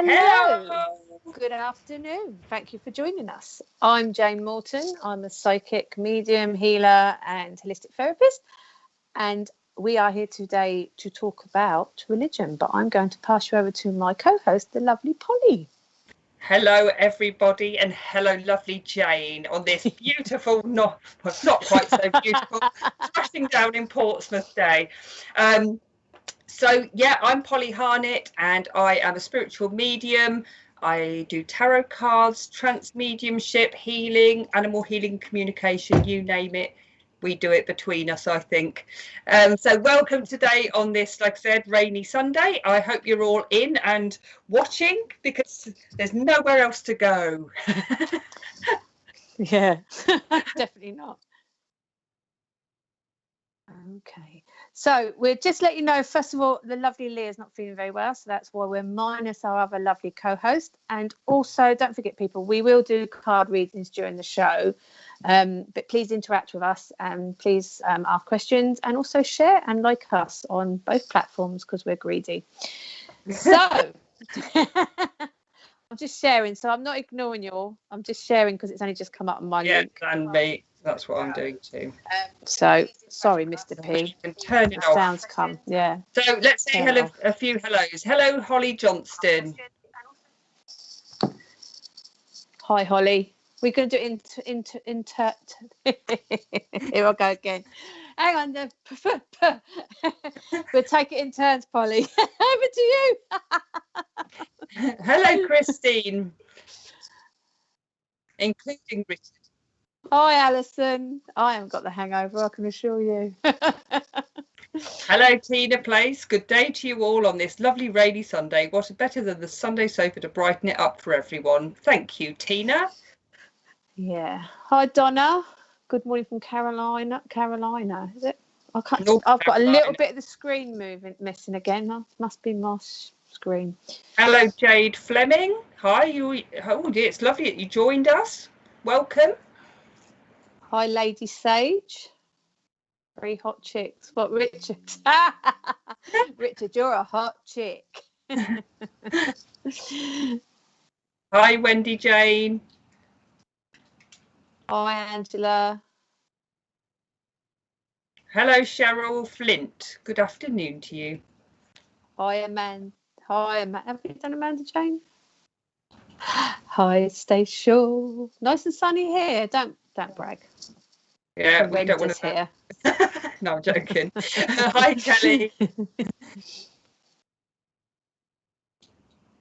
Hello. Good afternoon. Thank you for joining us. I'm Jane Morton. I'm a psychic, medium, healer and holistic therapist. And we are here today to talk about religion. But I'm going to pass you over to my co-host, the lovely Polly. Hello, everybody, and hello, lovely Jane, on this beautiful, not quite so beautiful, crashing down in Portsmouth day. So, yeah, I'm Polly Harnett, and I am a spiritual medium. I do tarot cards, trance mediumship, healing, animal healing, communication, you name it. We do it between us, I think. So welcome today on this, like I said, rainy Sunday. I hope you're all in and watching because there's nowhere else to go. Yeah, definitely not. Okay, so we'll just let you know, first of all, the lovely Leah's not feeling very well, so that's why we're minus our other lovely co-host. And also, don't forget, people, we will do card readings during the show, but please interact with us and please ask questions and also share and like us on both platforms because we're greedy. So I'm just sharing, so I'm not ignoring you all. I'm just sharing because it's only just come up on my link. And me, that's what I'm doing too. So sorry, Mr. P. And turn it off. Sounds come, yeah. So let's say hello, a few hellos. Hello, Holly Johnston. Hi, Holly. We're going to do here I go again. Hang on. We'll take it in turns, Polly. Over to you. Hello, Christine. Including Richard. Hi, Alison. I haven't got the hangover, I can assure you. Hello, Tina Place. Good day to you all on this lovely rainy Sunday. What better than the Sunday sofa to brighten it up for everyone? Thank you, Tina. Yeah. Hi, Donna. Good morning from Carolina. Carolina, is it? I can't. I've got a little bit of the screen missing again. That must be my screen. Hello, Jade Fleming. Hi, oh dear, it's lovely that you joined us. Welcome. Hi, Lady Sage. Very hot chicks. What, Richard? Richard, you're a hot chick. Hi, Wendy Jane. Hi, Angela. Hello, Cheryl Flint. Good afternoon to you. Hi, Amanda. Hi, Amanda. Have you done Amanda Jane? Hi, stay sure. Nice and sunny here. Don't brag. Yeah, we don't want to hear. No, I'm joking. Hi, Kelly.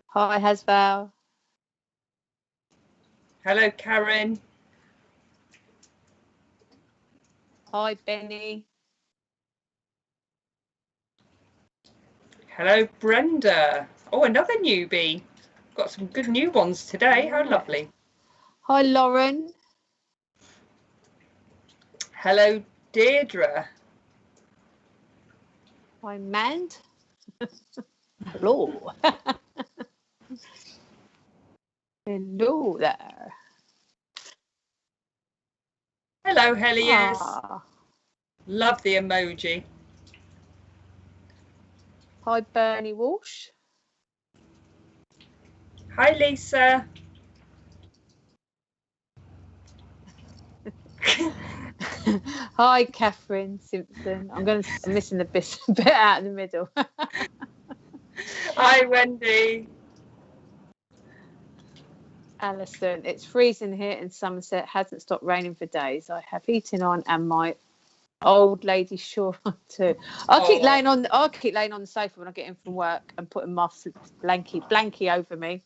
Hi, Hasval. Hello, Karen. Hi, Benny. Hello, Brenda. Oh, another newbie. Got some good new ones today. How lovely. Hi, Lauren. Hello, Deirdre. Hi, Mand. Hello. Hello there. Hello, Helios. Love the emoji. Hi, Bernie Walsh. Hi, Lisa. Hi, Catherine Simpson. I'm missing the bit out in the middle. Hi, Wendy. Alison, it's freezing here in Somerset. Hasn't stopped raining for days. I have heating on and my old lady shawl on too. I keep laying on the sofa when I get in from work and putting my blankie over me.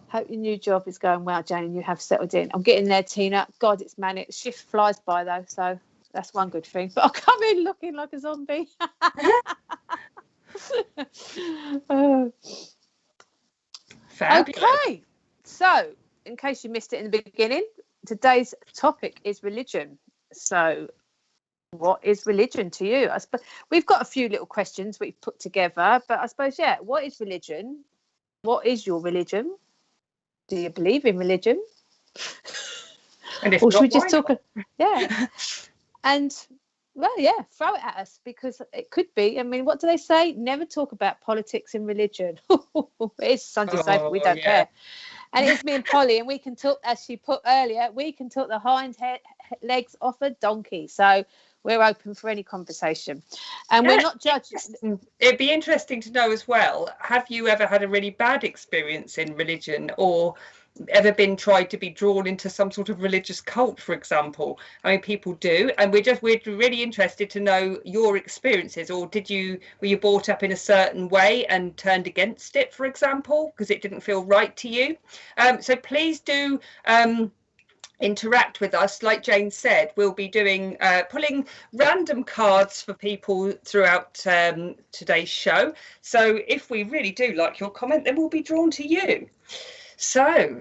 Hope your new job is going well, Jane, and you have settled in. I'm getting there, Tina. God, it's manic. Shift flies by though, so that's one good thing. But I'll come in looking like a zombie. Okay, so in case you missed it in the beginning, today's topic is religion. So what is religion to you? I suppose we've got a few little questions we've put together, but I suppose, yeah, what is religion? What is your religion? Do you believe in religion? And if or not, should we just talk? Yeah. And Well, yeah, throw it at us, because it could be. I mean, what do they say? Never talk about politics and religion. It's Sunday sofa, we Oh, don't yeah. care. And it's me and Polly, and we can talk, as she put earlier, we can talk the legs off a donkey. So we're open for any conversation, and we're Yeah, not judging. it'd be interesting to know as well, have you ever had a really bad experience in religion, or ever been tried to be drawn into some sort of religious cult, for example? I mean, people do, and we're really interested to know your experiences. Or were you brought up in a certain way and turned against it, for example, because it didn't feel right to you? So please do interact with us. Like Jane said, we'll be doing pulling random cards for people throughout today's show. So if we really do like your comment, then we'll be drawn to you. So,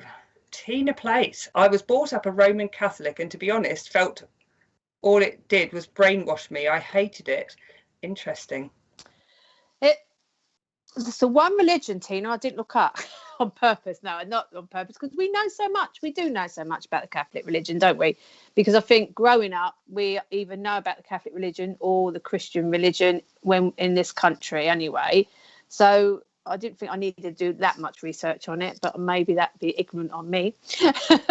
Tina Place. I was brought up a Roman Catholic, and to be honest, felt all it did was brainwash me. I hated it. Interesting. It's the one religion, Tina, I didn't look up on purpose. No, not on purpose, because we know so much. We do know so much about the Catholic religion, don't we? Because I think growing up, we either know about the Catholic religion or the Christian religion when in this country anyway. So I didn't think I needed to do that much research on it, but maybe that'd be ignorant on me.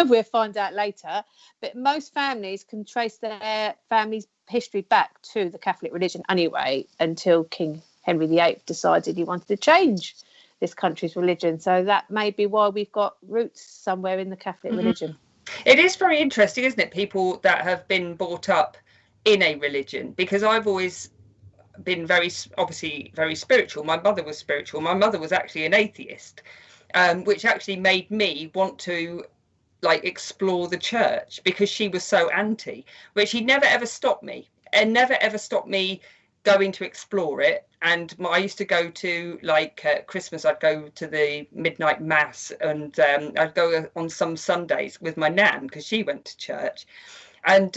We'll find out later. But most families can trace their family's history back to the Catholic religion anyway, until King Henry VIII decided he wanted to change this country's religion. So that may be why we've got roots somewhere in the Catholic religion. It is very interesting, isn't it? People that have been brought up in a religion, because I've always been very spiritual. My mother was spiritual. My mother was actually an atheist, which actually made me want to explore the church, because she was so anti, but she never ever stopped me, and never ever stopped me going to explore it. And I used to go to Christmas, I'd go to the midnight mass, and I'd go on some Sundays with my nan, because she went to church. And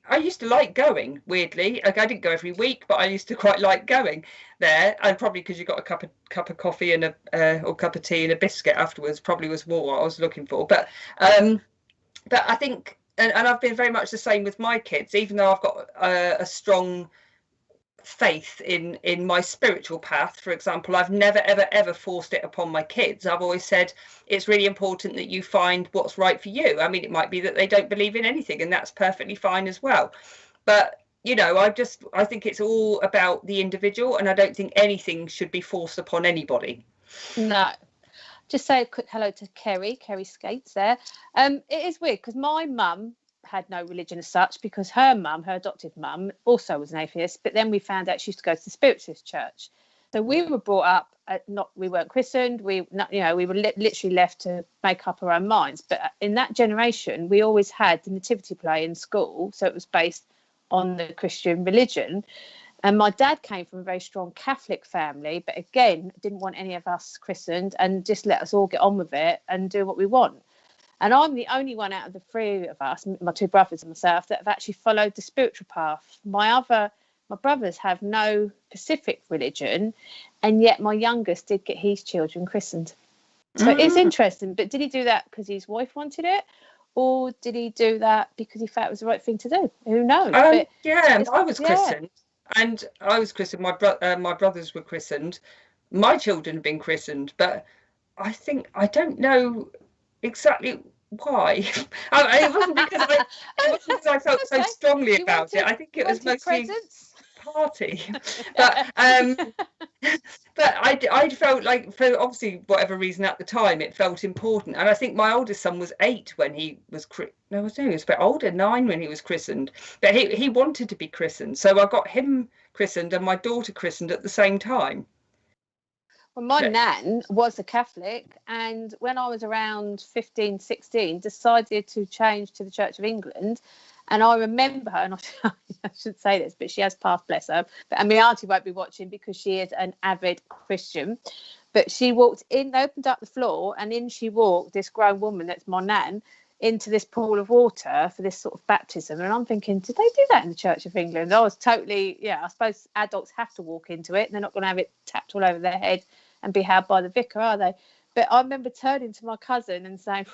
I used to like going, weirdly. I didn't go every week, but I used to quite like going there. And probably because you got a cup of coffee and or cup of tea and a biscuit afterwards, probably was more what I was looking for. But I think, and I've been very much the same with my kids, even though I've got a strong faith in my spiritual path. For example, I've never ever forced it upon my kids. I've always said it's really important that you find what's right for you. I mean, it might be that they don't believe in anything, and that's perfectly fine as well. But I think it's all about the individual, and I don't think anything should be forced upon anybody. No. Just say a quick hello to Kerry Skates there. It is weird, because my mum had no religion as such, because her adopted mum also was an atheist, but then we found out she used to go to the Spiritualist church. So we were brought up we weren't christened, we were literally left to make up our own minds. But in that generation, we always had the nativity play in school, so it was based on the Christian religion. And my dad came from a very strong Catholic family, but again didn't want any of us christened, and just let us all get on with it and do what we want. And I'm the only one out of the three of us, my two brothers and myself, that have actually followed the spiritual path. My brothers have no specific religion, and yet my youngest did get his children christened. So it's interesting. But did he do that because his wife wanted it, or did he do that because he felt it was the right thing to do? Who knows? I was christened, and I was christened. My brothers were christened. My children have been christened, but I don't know exactly why. It wasn't because I felt so strongly about it. I think it was mostly party. But I felt like, for obviously whatever reason at the time, it felt important. And I think my oldest son was 8 when he was he was a bit older, 9 when he was christened. But he wanted to be christened, so I got him christened and my daughter christened at the same time. Well, my nan was a Catholic, and when I was around 15, 16, decided to change to the Church of England. And I remember her, and I should say this, but she has passed, bless her. And my auntie won't be watching because she is an avid Christian. But she walked in, they opened up the floor, and in she walked, this grown woman that's my nan, into this pool of water for this sort of baptism. And I'm thinking, did they do that in the Church of England? I was totally, I suppose adults have to walk into it, and they're not going to have it tapped all over their head and be held by the vicar, are they? But I remember turning to my cousin and saying,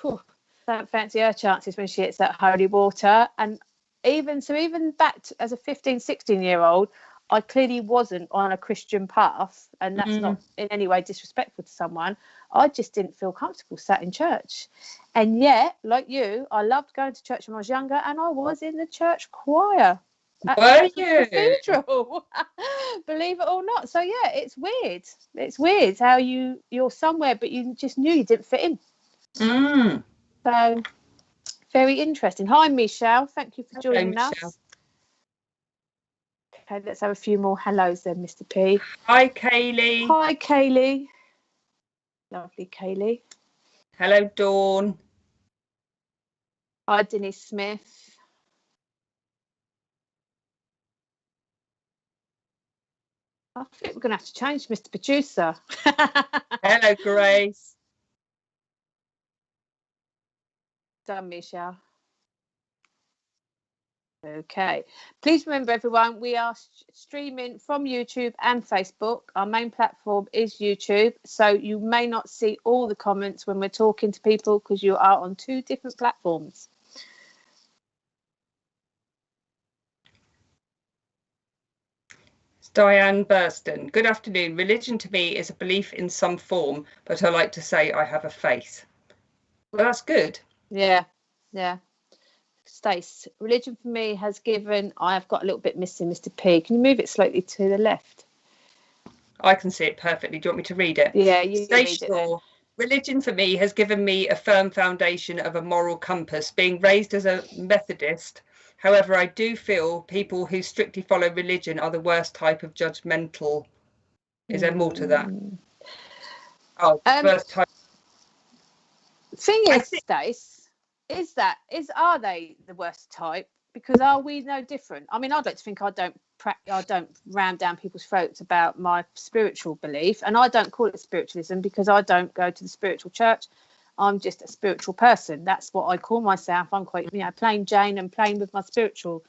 don't fancy her chances when she hits that holy water. And even back as a 15, 16-year-old, I clearly wasn't on a Christian path, and that's not in any way disrespectful to someone. I just didn't feel comfortable sat in church. And yet, like you, I loved going to church when I was younger, and I was in the church choir at Were Stratford you? Cathedral. Believe it or not. So yeah, it's weird. It's weird how you're somewhere, but you just knew you didn't fit in. So very interesting. Hi, Michelle. Thank you for joining us. Okay, let's have a few more hellos then, Mr. P. Hi, Kaylee. Hi, Kaylee. Lovely, Kaylee. Hello, Dawn. Hi, Denise Smith. I think we're going to have to change, Mr. Producer. Hello, Grace. Done, Michelle. Okay, please remember, everyone, we are streaming from YouTube and Facebook. Our main platform is YouTube, so you may not see all the comments when we're talking to people because you are on 2 different platforms. Diane Burston. Good afternoon. Religion to me is a belief in some form, but I like to say I have a faith. Well, that's good. Yeah. Stace, religion for me has given, I've got a little bit missing, Mr. P. Can you move it slightly to the left? I can see it perfectly. Do you want me to read it? Yeah, you read it then. Religion for me has given me a firm foundation of a moral compass. Being raised as a Methodist, however, I do feel people who strictly follow religion are the worst type of judgmental. Is there more to that? Oh, worst type. Thing is, Stace, are they the worst type? Because are we no different? I mean, I'd like to think I don't ram down people's throats about my spiritual belief, and I don't call it spiritualism because I don't go to the spiritual church. I'm just a spiritual person. That's what I call myself. I'm quite, plain Jane and plain with my spiritual.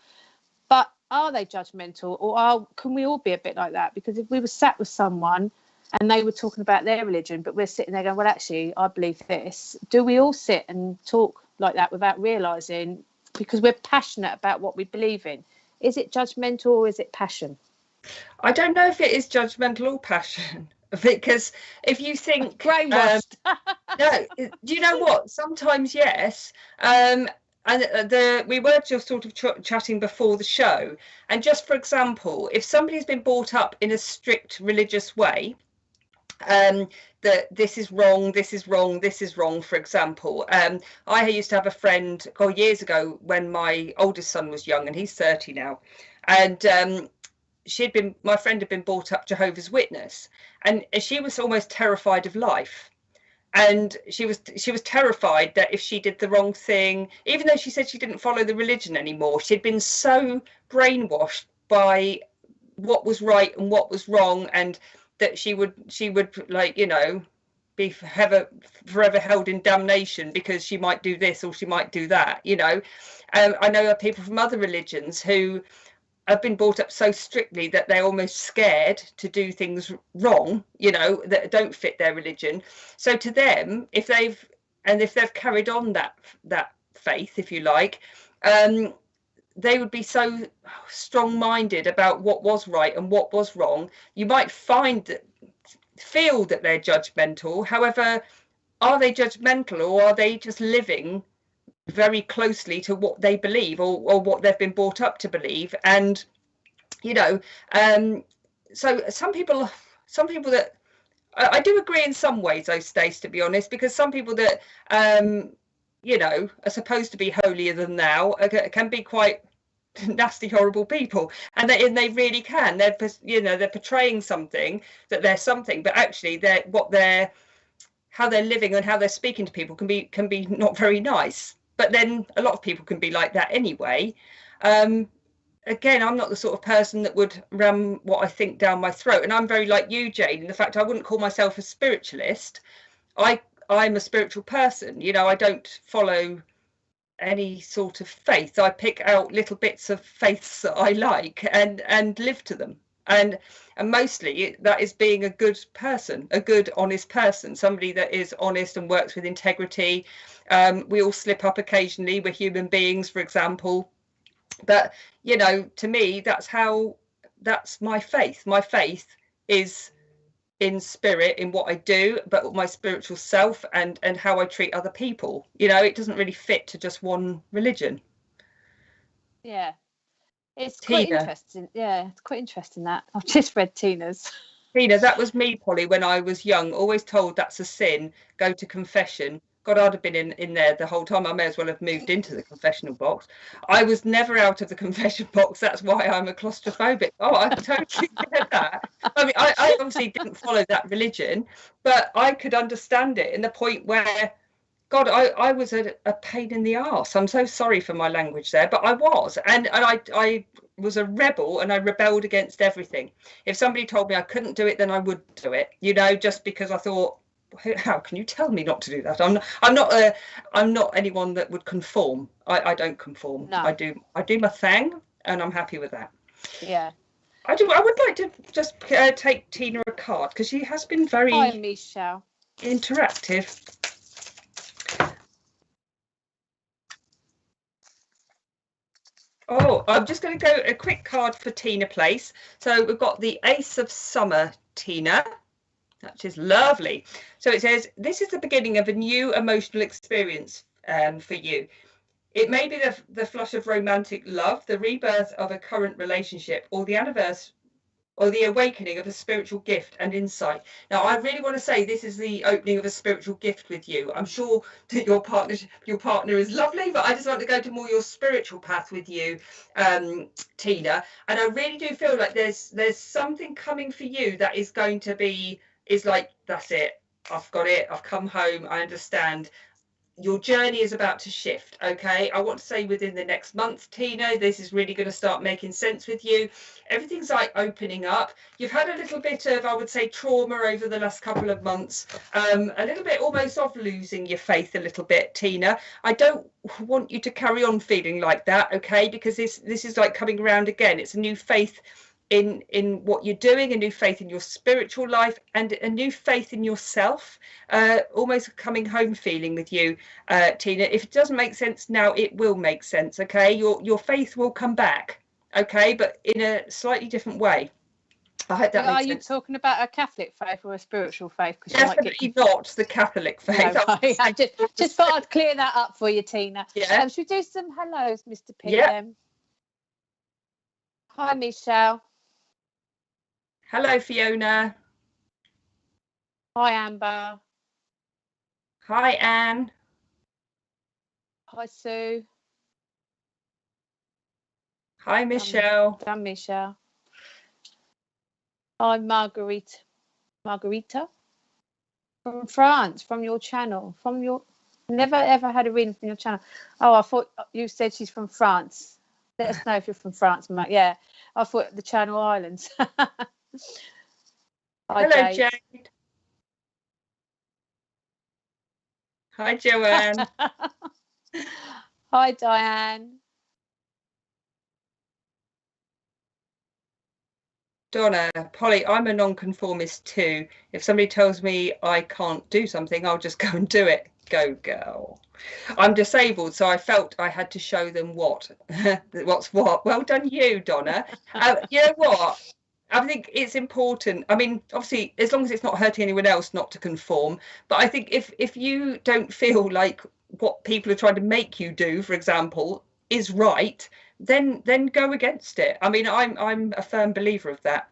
But are they judgmental, or can we all be a bit like that? Because if we were sat with someone and they were talking about their religion, but we're sitting there going, well, actually, I believe this. Do we all sit and talk like that without realising, because we're passionate about what we believe in? Is it judgmental or is it passion? I don't know if it is judgmental or passion, because if you think... Brainwashed. No, do you know what? Sometimes, yes. And we were just sort of chatting before the show. And just for example, if somebody's been brought up in a strict religious way, that this is wrong, this is wrong, this is wrong, for example. I used to have a friend years ago when my oldest son was young, and he's 30 now, and my friend had been brought up Jehovah's Witness, and she was almost terrified of life. And she was terrified that if she did the wrong thing, even though she said she didn't follow the religion anymore, she'd been so brainwashed by what was right and what was wrong, and that she would be forever held in damnation because she might do this or she might do that. I know people from other religions who have been brought up so strictly that they're almost scared to do things wrong, that don't fit their religion. So to them, if they've carried on that faith, if you like, they would be so strong-minded about what was right and what was wrong. You might feel that they're judgmental. However, are they judgmental, or are they just living very closely to what they believe or what they've been brought up to believe? And so some people that I do agree in some ways, though, Stace, to be honest, because some people that are supposed to be holier than thou can be quite nasty, horrible people, and they really can. They're portraying something that they're something, but actually how they're living and how they're speaking to people can be not very nice. But then a lot of people can be like that anyway. Again, I'm not the sort of person that would ram what I think down my throat, and I'm very like you, Jane, in the fact I wouldn't call myself a spiritualist. I'm a spiritual person. I don't follow any sort of faith. I pick out little bits of faiths that I like and live to them, and mostly that is being a good person, a good honest person, somebody that is honest and works with integrity. We all slip up occasionally. We're human beings, for example, But, you know, to me, that's my faith. My faith is in spirit, in what I do, but my spiritual self and how I treat other people. You know, it doesn't really fit to just one religion. Yeah. It's quite Tina. interesting. Yeah, it's quite interesting that. I've just read Tina's. Tina, that was me, Polly, when I was young, always told that's a sin, go to confession. God, I'd have been in there the whole time. I may as well have moved into the confessional box. I was never out of the confession box. That's why I'm a claustrophobic. Oh, I totally get that. I mean, I obviously didn't follow that religion, but I could understand it in the point where, God, I was a pain in the arse. I'm so sorry for my language there, but I was. And I was a rebel, and I rebelled against everything. If somebody told me I couldn't do it, then I would do it, you know, just because I thought, how can you tell me not to do that? I'm not anyone that would conform. I don't conform. No. I do my thing, and I'm happy with that. Yeah. I would like to just take Tina a card, because she has been very Hi, Michelle. interactive. Oh, I'm just going to go a quick card for Tina Place. So we've got the Ace of Summer, Tina, which is lovely. So it says, this is the beginning of a new emotional experience for you. It may be the flush of romantic love, the rebirth of a current relationship, or the anniversary or the awakening of a spiritual gift and insight. Now, I really want to say this is the opening of a spiritual gift with you. I'm sure that your partner is lovely, but I just want to go to more your spiritual path with you, Tina. And I really do feel like there's something coming for you that is going to be, is like, that's it. I've got it. I've come home. I understand. Your journey is about to shift. Okay, I want to say within the next month, Tina, this is really going to start making sense with you. Everything's like opening up. You've had a little bit of, I would say, trauma over the last couple of months, a little bit almost of losing your faith a little bit, Tina. I don't want you to carry on feeling like that, okay, because this is like coming around again. It's a new faith in what you're doing, a new faith in your spiritual life, and a new faith in yourself, almost a coming home feeling with you, Tina. If it doesn't make sense now, it will make sense, okay? Your faith will come back, okay, but in a slightly different way. I hope that makes sense. Are you talking about a Catholic faith or a spiritual faith? Definitely not the Catholic faith. No, right. I just thought I'd clear that up for you, Tina. Yeah. Should we do some hellos, Mr. P? Yeah. Hi, Michelle. Hello, Fiona. Hi, Amber. Hi, Anne. Hi, Sue. Hi, Michelle. Done, Michelle. Hi, Marguerite. Margarita from France, from your channel. Never ever had a reading from your channel. Oh, I thought you said she's from France. Let us know if you're from France, Mark. Yeah, I thought the Channel Islands. Hi, hello, Jade. Jade. Hi, Joanne. Hi, Diane. Donna, Polly, I'm a nonconformist too. If somebody tells me I can't do something, I'll just go and do it. Go, girl. I'm disabled, so I felt I had to show them what's what. Well done, you, Donna. You know what? I think it's important. I mean, obviously, as long as it's not hurting anyone else, not to conform. But I think if you don't feel like what people are trying to make you do, for example, is right, then go against it. I mean, I'm a firm believer of that.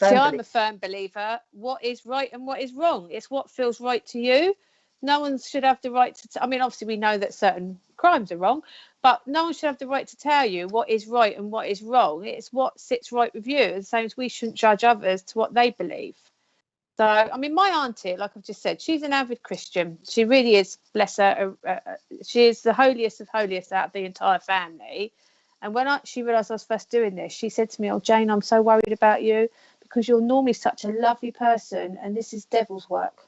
I'm a firm believer. What is right and what is wrong? It's what feels right to you. No one should have the right to. I mean, obviously, we know that certain crimes are wrong, but no one should have the right to tell you what is right and what is wrong. It's what sits right with you. The same as we shouldn't judge others to what they believe. So, I mean, my auntie, like I've just said, she's an avid Christian. She really is, bless her. She is the holiest of holiest out of the entire family. And when she realised I was first doing this, she said to me, "Oh, Jane, I'm so worried about you because you're normally such a lovely person and this is devil's work."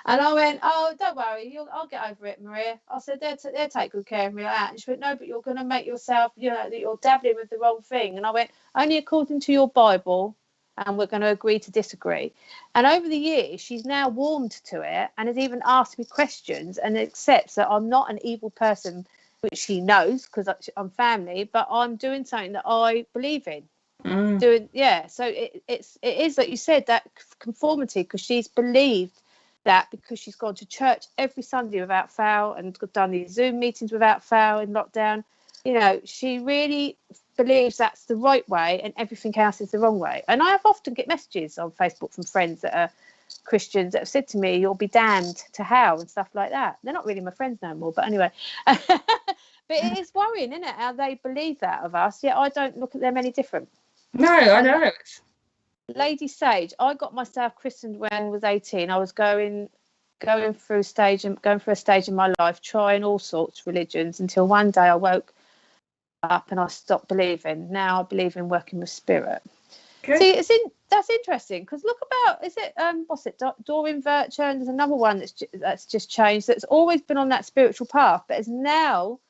And I went, "Oh, don't worry, I'll get over it, Maria." I said, they'll take good care of me like that. And she went, "No, but you're going to make yourself, that you're dabbling with the wrong thing." And I went, "Only according to your Bible, and we're going to agree to disagree." And over the years, she's now warmed to it and has even asked me questions and accepts that I'm not an evil person which she knows because I'm family, but I'm doing something that I believe in. So it is like you said, that conformity, because she's believed that, because she's gone to church every Sunday without fail and done these Zoom meetings without fail in lockdown. You know, she really believes that's the right way and everything else is the wrong way. And I have often get messages on Facebook from friends that are Christians that have said to me, "You'll be damned to hell," and stuff like that. They're not really my friends no more, but anyway. But it is worrying, isn't it, how they believe that of us, yet I don't look at them any different. No, I know. Lady Sage, I got myself christened when I was 18. I was going through a stage in my life, trying all sorts of religions, until one day I woke up and I stopped believing. Now I believe in working with spirit. Good. See, that's interesting, because look about, is it what's it, Doreen Virtue, and there's another one that's just changed, that's always been on that spiritual path, but has now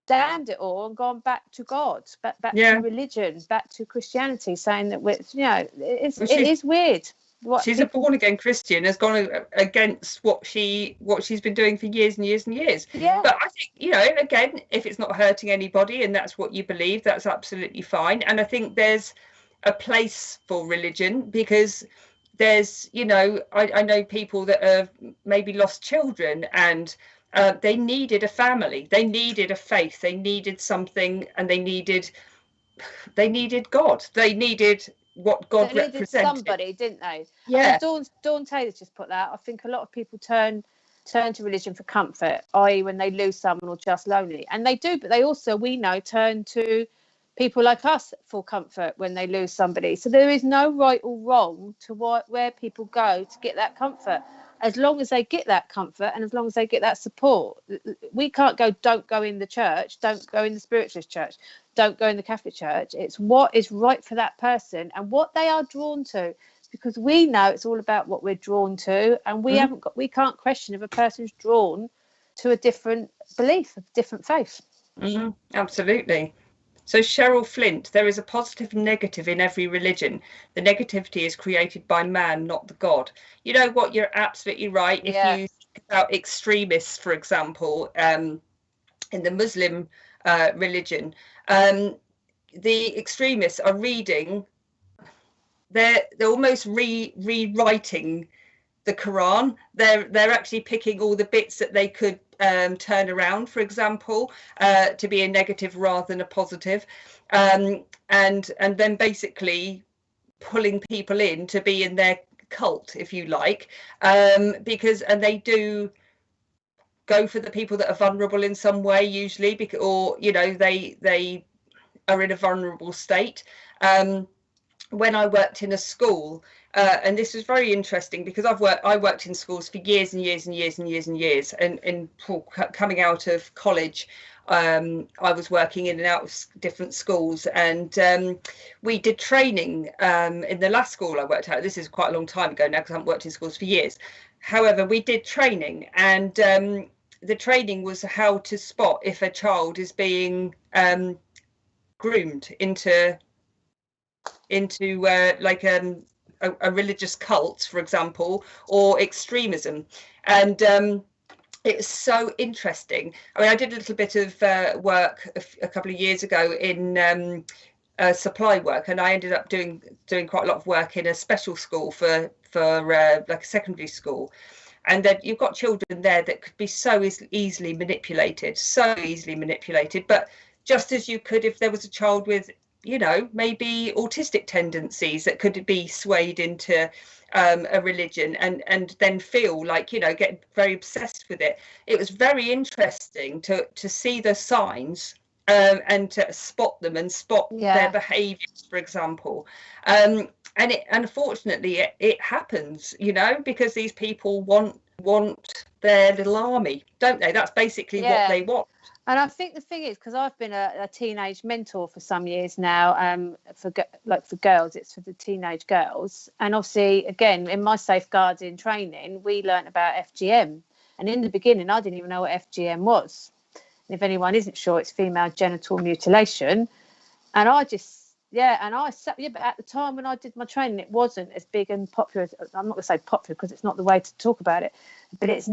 damned it all and gone back to God, back to religion, back to Christianity, saying that it is weird. She's a born again Christian, has gone against what she's been doing for years and years and years. Yeah. But I think, again, if it's not hurting anybody and that's what you believe, that's absolutely fine. And I think there's a place for religion, because there's, I know people that have maybe lost children, and they needed a family, they needed a faith, they needed something, and they needed God, they needed what God represented. Somebody, didn't they? Yeah. Dawn Taylor's just put that. I think a lot of people turn to religion for comfort, i.e. when they lose someone or just lonely, and they do, but they also, we know, turn to people like us for comfort when they lose somebody. So there is no right or wrong to where people go to get that comfort, as long as they get that comfort and as long as they get that support. We can't go, don't go in the church, don't go in the spiritualist church, don't go in the Catholic church. It's what is right for that person and what they are drawn to, because we know it's all about what we're drawn to, and we can't question if a person's drawn to a different belief, a different faith. Absolutely. So Cheryl Flint, there is a positive and negative in every religion. The negativity is created by man, not the God. You know what? You're absolutely right. If you think about extremists, for example, in the Muslim religion, the extremists are reading, they're almost rewriting the Quran. They're actually picking all the bits that they could turn around, for example, to be a negative rather than a positive, and then basically pulling people in to be in their cult, if you like, because they do go for the people that are vulnerable in some way, usually, because, or they are in a vulnerable state. When I worked in a school, and this was very interesting, because I worked in schools for years and years and years and years and years, and coming out of college, I was working in and out of different schools, and we did training in the last school I worked at. This is quite a long time ago now, because I haven't worked in schools for years. However, we did training, and the training was how to spot if a child is being groomed into like a religious cult, for example, or extremism. And it's so interesting. I mean, I did a little bit of work a couple of years ago in supply work, and I ended up doing quite a lot of work in a special school for like a secondary school. And then you've got children there that could be so easily manipulated, but just as you could if there was a child with maybe autistic tendencies that could be swayed into a religion and then feel like, get very obsessed with it. It was very interesting to see the signs and to spot them and spot their behaviours, for example. And unfortunately it happens, because these people want their little army, don't they? That's basically what they want. And I think the thing is, because I've been a teenage mentor for some years now, for girls, it's for the teenage girls. And obviously, again, in my safeguarding training, we learnt about FGM. And in the beginning, I didn't even know what FGM was. And if anyone isn't sure, it's female genital mutilation. And I just, but at the time when I did my training, it wasn't as big and popular. I'm not going to say popular because it's not the way to talk about it, but it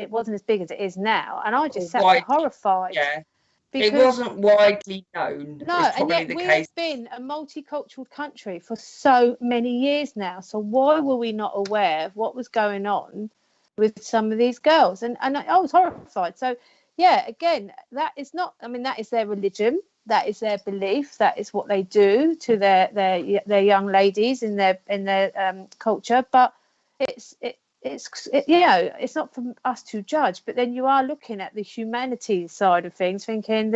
wasn't as big as it is now. And I just sat there horrified It wasn't widely known. No, and yet we have been a multicultural country for so many years now. So why were we not aware of what was going on with some of these girls? And I was horrified. So, yeah, again, that is not, I mean, that is their religion. That is their belief. That is what they do to their young ladies in their culture. But it's not for us to judge. But then you are looking at the humanities side of things, thinking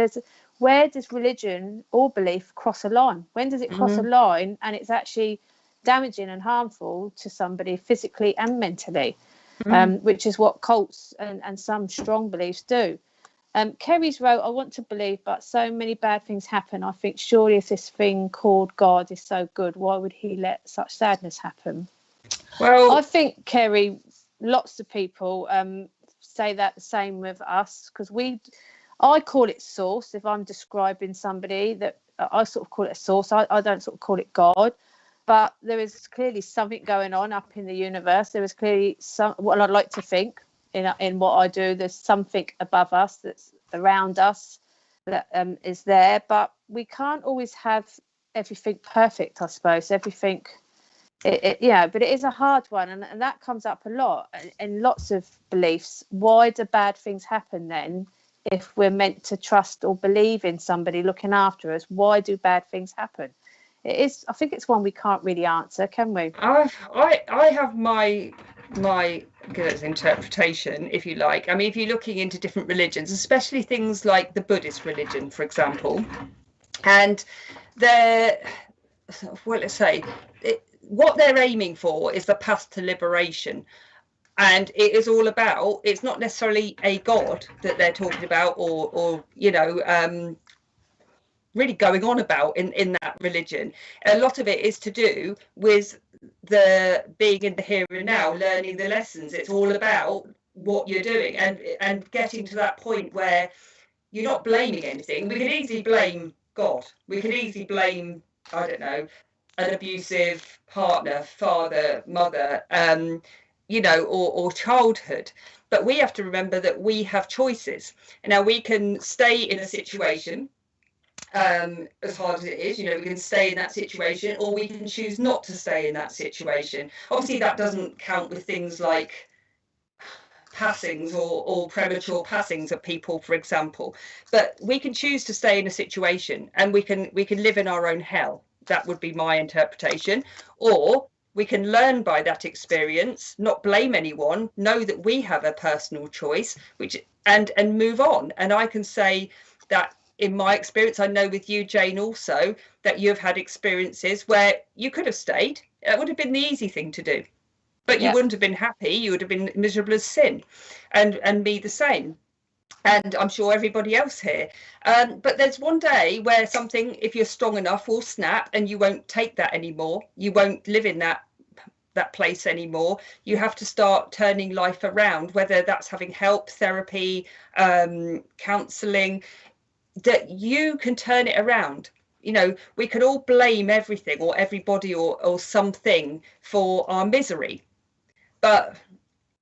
where does religion or belief cross a line? When does it cross a line and it's actually damaging and harmful to somebody physically and mentally, which is what cults and some strong beliefs do. Kerry's wrote, I want to believe, but so many bad things happen. I think surely if this thing called God is so good, why would he let such sadness happen? Well, I think, Kerry, lots of people say that the same with us, because I call it source. If I'm describing somebody, that I sort of call it a source. I don't sort of call it God, but there is clearly something going on up in the universe. There is clearly what I'd like to think in what I do. There's something above us that's around us that is there, but we can't always have everything perfect. I suppose everything. But it is a hard one, and that comes up a lot in lots of beliefs. Why do bad things happen then? If we're meant to trust or believe in somebody looking after us, why do bad things happen? I think it's one we can't really answer, can we? I have my interpretation, if you like. I mean, if you're looking into different religions, especially things like the Buddhist religion, for example, and what they're aiming for is the path to liberation. And it is all about, it's not necessarily a God that they're talking about or really going on about in that religion. A lot of it is to do with the being in the here and now, learning the lessons. It's all about what you're doing and getting to that point where you're not blaming anything. We can easily blame God. We can easily blame, I don't know, an abusive partner, father, mother, or childhood. But we have to remember that we have choices. Now, we can stay in a situation, as hard as it is, we can stay in that situation, or we can choose not to stay in that situation. Obviously, that doesn't count with things like passings or premature passings of people, for example. But we can choose to stay in a situation, and we can live in our own hell. That would be my interpretation. Or we can learn by that experience, not blame anyone, know that we have a personal choice, and move on. And I can say that in my experience, I know with you, Jane, also, that you've had experiences where you could have stayed. It would have been the easy thing to do. But you wouldn't have been happy. You would have been miserable as sin. And me the same. And I'm sure everybody else here. But there's one day where something, if you're strong enough, will snap and you won't take that anymore. You won't live in that place anymore. You have to start turning life around, whether that's having help, therapy, counselling, that you can turn it around. We can all blame everything or everybody or something for our misery. But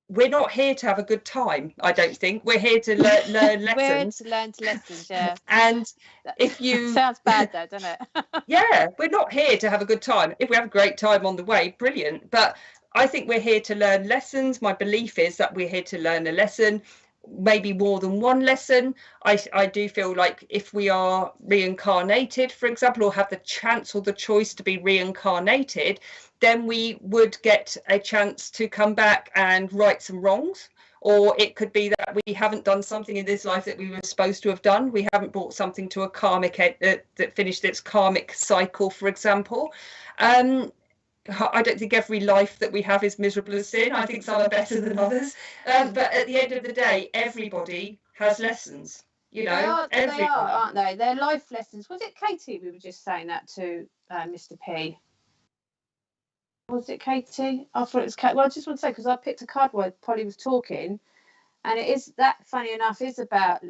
we're not here to have a good time, I don't think. We're here to learn lessons. We're here to learn lessons, yeah. And if you... Sounds bad, though, doesn't it? Yeah, we're not here to have a good time. If we have a great time on the way, brilliant. But I think we're here to learn lessons. My belief is that we're here to learn a lesson, maybe more than one lesson. I do feel like if we are reincarnated, for example, or have the chance or the choice to be reincarnated, then we would get a chance to come back and right some wrongs. Or it could be that we haven't done something in this life that we were supposed to have done. We haven't brought something to a karmic that finished its karmic cycle, for example. I don't think every life that we have is miserable as sin. I think some are better than others. But at the end of the day, everybody has lessons. They are, aren't they? They're life lessons. Was it Katie we were just saying that to, Mr. P? Was it Katie? I thought it was Katie. Well, I just want to say, because I picked a card while Polly was talking, and it is that, funny enough, is about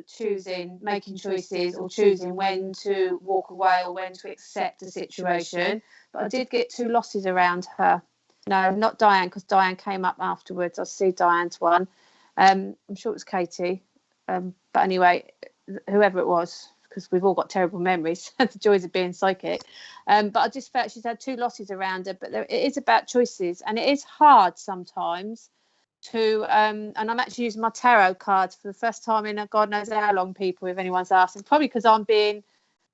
making choices or choosing when to walk away or when to accept a situation. But I did get 2 losses around her. No, not Diane, because Diane came up afterwards. I see Diane's one. I'm sure it was Katie. But anyway, whoever it was, because we've all got terrible memories, the joys of being psychic. But I just felt she's had 2 losses around her. But it is about choices, and it is hard sometimes to. And I'm actually using my tarot cards for the first time in God knows how long, people, if anyone's asking. Probably because I'm being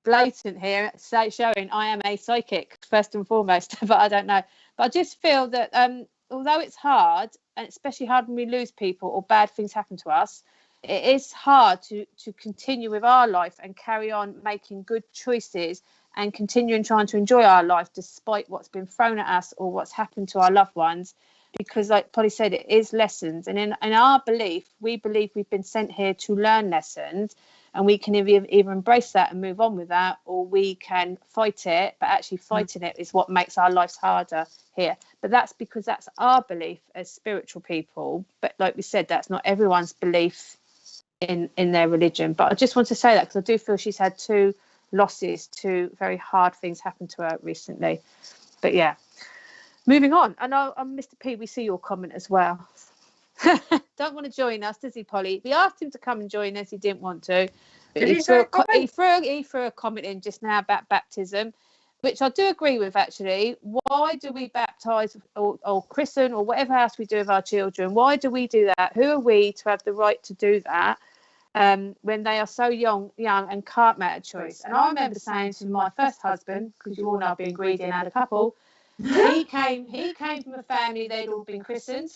blatant here, showing I am a psychic first and foremost, but I don't know. But I just feel that although it's hard, and especially hard when we lose people or bad things happen to us, it is hard to continue with our life and carry on making good choices and continuing trying to enjoy our life despite what's been thrown at us or what's happened to our loved ones. Because like Polly said, it is lessons, and in our belief, we believe we've been sent here to learn lessons. And we can either embrace that and move on with that, or we can fight it. But actually fighting it is what makes our lives harder here. But that's because that's our belief as spiritual people. But like we said, that's not everyone's belief in their religion. But I just want to say that because I do feel she's had 2 losses, 2 very hard things happen to her recently. But yeah, moving on. I know, Mr. P, we see your comment as well. Don't want to join us, does he, Polly? We asked him to come and join us. He didn't want to. But he threw a comment in just now about baptism, which I do agree with, actually. Why do we baptise or christen or whatever else we do with our children? Why do we do that? Who are we to have the right to do that when they are so young and can't make a choice? And I remember saying to my first husband, because you all know I've been greedy and had a couple, he came from a family, they'd all been christened.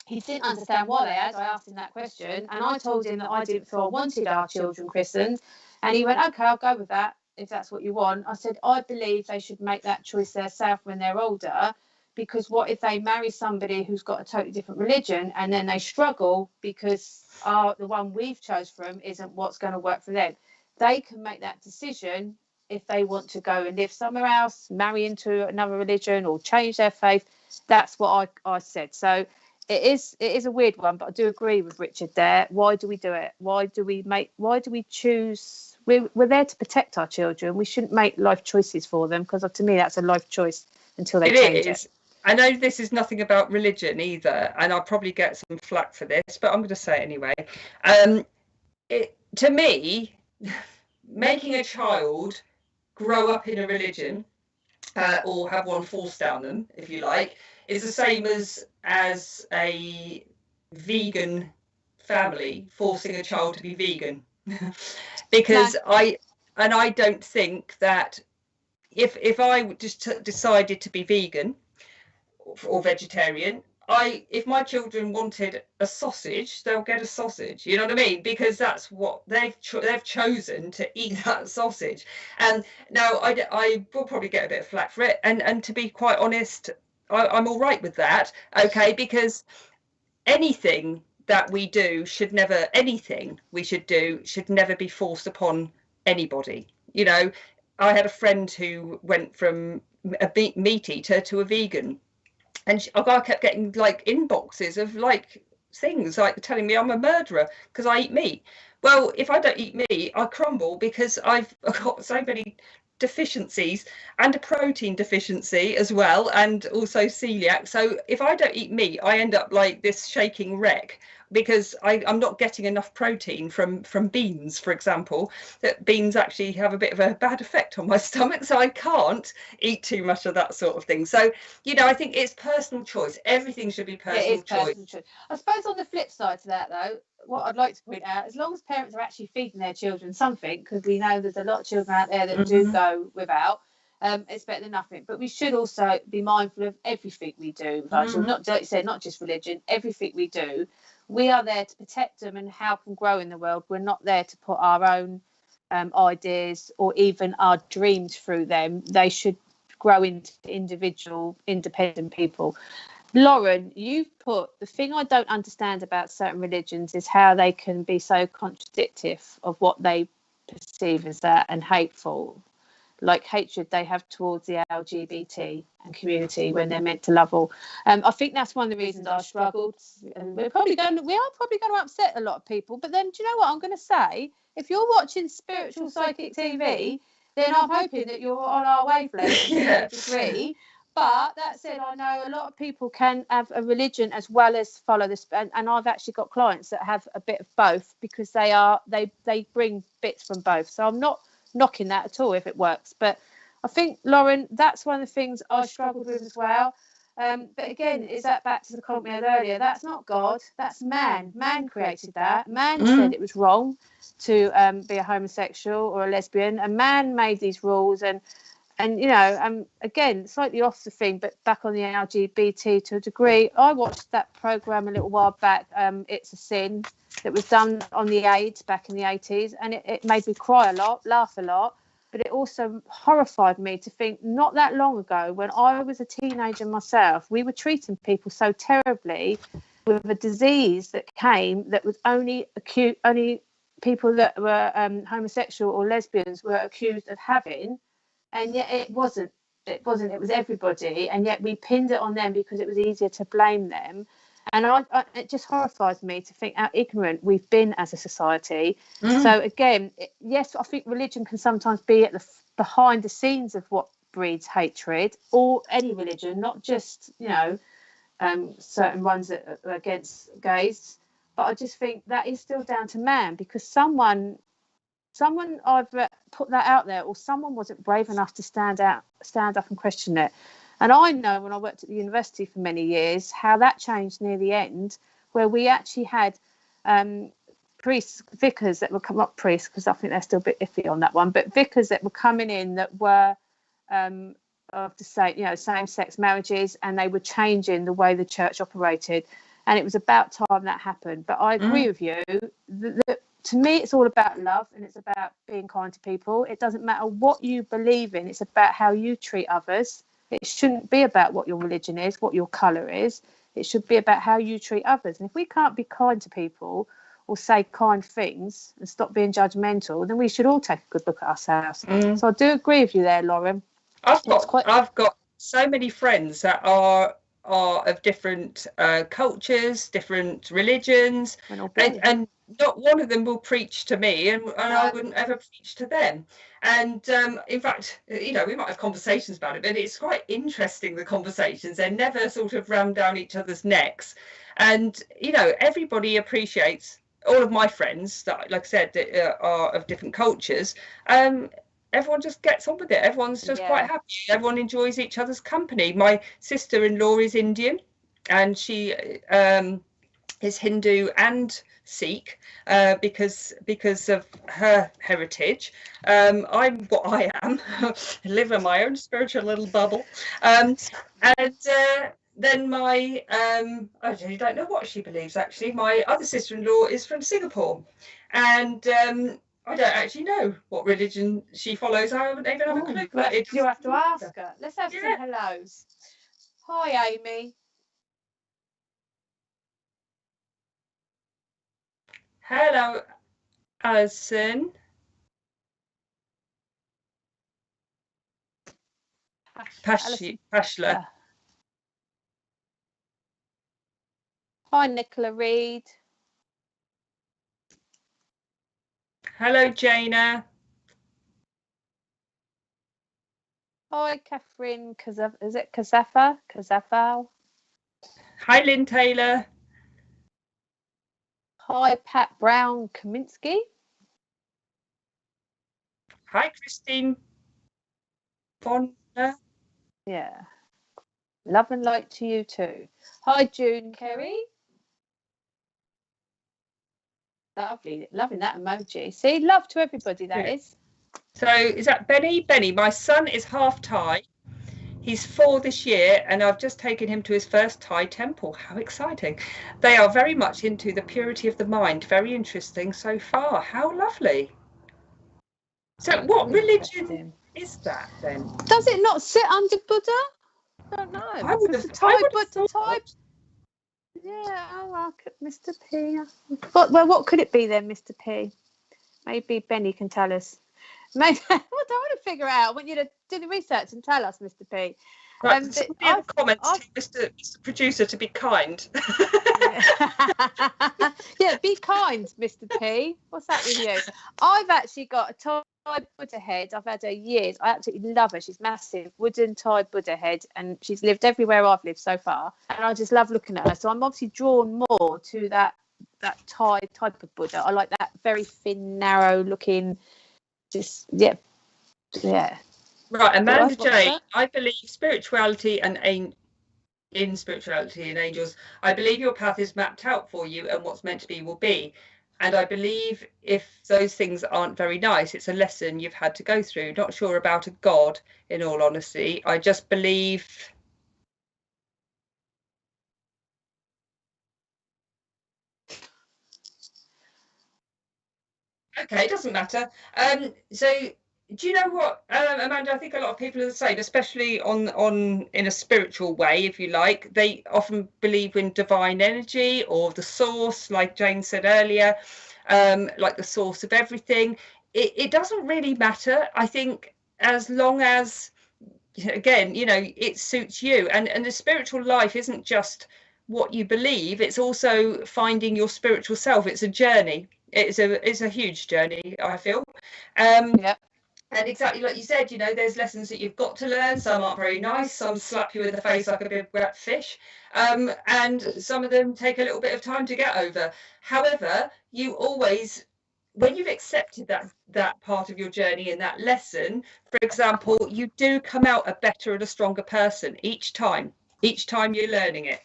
He didn't understand why they had. I asked him that question, and I told him that I didn't feel I wanted our children christened. And he went, okay, I'll go with that if that's what you want. I said, I believe they should make that choice themselves when they're older, because what if they marry somebody who's got a totally different religion and then they struggle because the one we've chose for them isn't what's going to work for them? They can make that decision if they want to go and live somewhere else, marry into another religion or change their faith. That's what I said. So it is a weird one, but I do agree with Richard there. Why do we do it? Why do we choose? We're there to protect our children. We shouldn't make life choices for them, because to me that's a life choice until they change it. I know this is nothing about religion either, and I'll probably get some flack for this, but I'm going to say it anyway. To me, making a child grow up in a religion or have one forced down them, if you like, is the same as a vegan family forcing a child to be vegan. Because I don't think that if I just decided to be vegan or vegetarian, if my children wanted a sausage, they'll get a sausage. You know what I mean? Because that's what they've chosen to eat, that sausage. And now I will probably get a bit of flack for it. And to be quite honest, I'm all right with that. Okay, because anything that we do should never be forced upon anybody. You know, I had a friend who went from a meat eater to a vegan. And I kept getting like inboxes of like things like telling me I'm a murderer because I eat meat. Well, if I don't eat meat, I crumble because I've got so many deficiencies and a protein deficiency as well, and also celiac. So if I don't eat meat, I end up like this shaking wreck because I'm not getting enough protein from beans, for example. That beans actually have a bit of a bad effect on my stomach, so I can't eat too much of that sort of thing. So, you know, I think it's personal choice. Everything should be personal choice. I suppose on the flip side to that, though, what I'd like to point out, as long as parents are actually feeding their children something, because we know there's a lot of children out there that do go without, it's better than nothing. But we should also be mindful of everything we do with our children. Not, like you said, not just religion, everything we do. We are there to protect them and help them grow in the world. We're not there to put our own ideas or even our dreams through them. They should grow into individual, independent people. Lauren, you've put, the thing I don't understand about certain religions is how they can be so contradictory of what they perceive as that and hateful, like hatred they have towards the LGBT and community when they're meant to love all. I think that's one of the reasons I struggled, and we are probably going to upset a lot of people. But then, do you know what I'm going to say? If you're watching Spiritual Psychic TV, then I'm hoping that you're on our wavelength to a degree. But that said, I know a lot of people can have a religion as well as follow this, and I've actually got clients that have a bit of both because they bring bits from both. So I'm not knocking that at all if it works. But I think, Lauren, that's one of the things I struggled with as well. But again, is that back to the comment we had earlier? That's not God, that's man. Man created that. Man said it was wrong to be a homosexual or a lesbian. And man made these rules. And you know, again, slightly off the thing, but back on the LGBT to a degree. I watched that programme a little while back, It's a Sin, that was done on the AIDS back in the 80s. And it made me cry a lot, laugh a lot. But it also horrified me to think not that long ago, when I was a teenager myself, we were treating people so terribly with a disease that came that was only people that were homosexual or lesbians were accused of having. And yet it wasn't, it was everybody. And yet we pinned it on them because it was easier to blame them. And it just horrifies me to think how ignorant we've been as a society. So again, yes, I think religion can sometimes be at the behind the scenes of what breeds hatred, or any religion, not just, you know, certain ones that are against gays. But I just think that is still down to man, because someone either put that out there, or someone wasn't brave enough to stand up and question it. And I know when I worked at the university for many years how that changed near the end, where we actually had priests, vicars that were coming up, priests, because I think they're still a bit iffy on that one, but vicars that were coming in that were of the same-sex marriages, and they were changing the way the church operated. And it was about time that happened. But I agree with you. To me, it's all about love, and it's about being kind to people. It doesn't matter what you believe in. It's about how you treat others. It shouldn't be about what your religion is, what your colour is. It should be about how you treat others. And if we can't be kind to people or say kind things and stop being judgmental, then we should all take a good look at ourselves. So I do agree with you there, Lauren. I've got so many friends that are of different cultures, different religions, and not one of them will preach to me, and I wouldn't ever preach to them. And in fact, you know, we might have conversations about it, but it's quite interesting, the conversations. They're never sort of rammed down each other's necks. And, you know, everybody appreciates, all of my friends that, like I said, that are of different cultures, everyone just gets on with it. Everyone's just quite happy. Everyone enjoys each other's company. My sister-in-law is Indian, and she is Hindu and Sikh because of her heritage. I'm what I am. I live in my own spiritual little bubble. Then my I don't know what she believes, actually. My other sister-in-law is from Singapore, and I don't actually know what religion she follows. I haven't even have a clue. But you have to ask her. Let's have some hellos. Hi, Amy. Hello, Alison. Pashla. Hi, Nicola Reid. Hello, Jana. Hi, Catherine. Is it Kazafa? Hi, Lynn Taylor. Hi, Pat Brown Kaminsky. Hi, Christine Bonner. Yeah. Love and light to you too. Hi, June Kerry. Lovely, loving that emoji. See, love to everybody, that is. So is that Benny? Benny, my son is half Thai. He's 4 this year, and I've just taken him to his first Thai temple. How exciting. They are very much into the purity of the mind. Very interesting so far. How lovely. So what religion is that then? Does it not sit under Buddha? I don't know. I would have thought. Yeah, I like it, Mr. P. What could it be then, Mr. P? Maybe Benny can tell us. Maybe I want to figure out. I want you to do the research and tell us, Mr. P. Right, in the comments, tell Mr. Producer to be kind. Yeah, be kind, Mr. P. What's that with you? I've actually got a Thai Buddha head. I've had her years. I absolutely love her. She's massive, wooden Thai Buddha head, and she's lived everywhere I've lived so far. And I just love looking at her. So I'm obviously drawn more to that Thai type of Buddha. I like that very thin, narrow looking, just yeah. Right, Amanda What's J. that? I believe spirituality and in spirituality and angels. I believe your path is mapped out for you, and what's meant to be will be. And I believe if those things aren't very nice, it's a lesson you've had to go through. Not sure about a God, in all honesty. I just believe. Okay, it doesn't matter. So do you know what, Amanda? I think a lot of people are the same, especially on in a spiritual way, if you like. They often believe in divine energy or the source, like Jane said earlier, like the source of everything. It doesn't really matter, I think, as long as, again, you know, it suits you. And the spiritual life isn't just what you believe, it's also finding your spiritual self. It's a journey. It's a huge journey, I feel. Yeah. And exactly like you said, you know, there's lessons that you've got to learn. Some aren't very nice, some slap you in the face like a big wet fish, and some of them take a little bit of time to get over. However, you always, when you've accepted that part of your journey and that lesson, for example, you do come out a better and a stronger person each time you're learning it.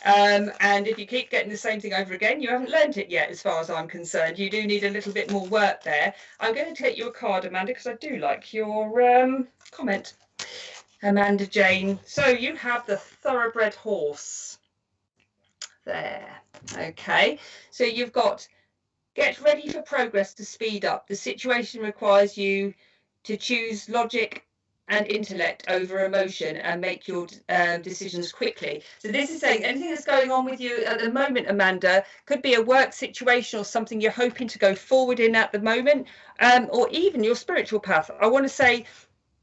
And if you keep getting the same thing over again, you haven't learned it yet, as far as I'm concerned. You do need a little bit more work there. I'm going to take your card, Amanda, because I do like your comment. Amanda Jane. So you have the thoroughbred horse there. Okay. So you've got get ready for progress to speed up. The situation requires you to choose logic and intellect over emotion and make your decisions quickly. So this is saying anything that's going on with you at the moment, Amanda, could be a work situation or something you're hoping to go forward in at the moment, or even your spiritual path. I want to say,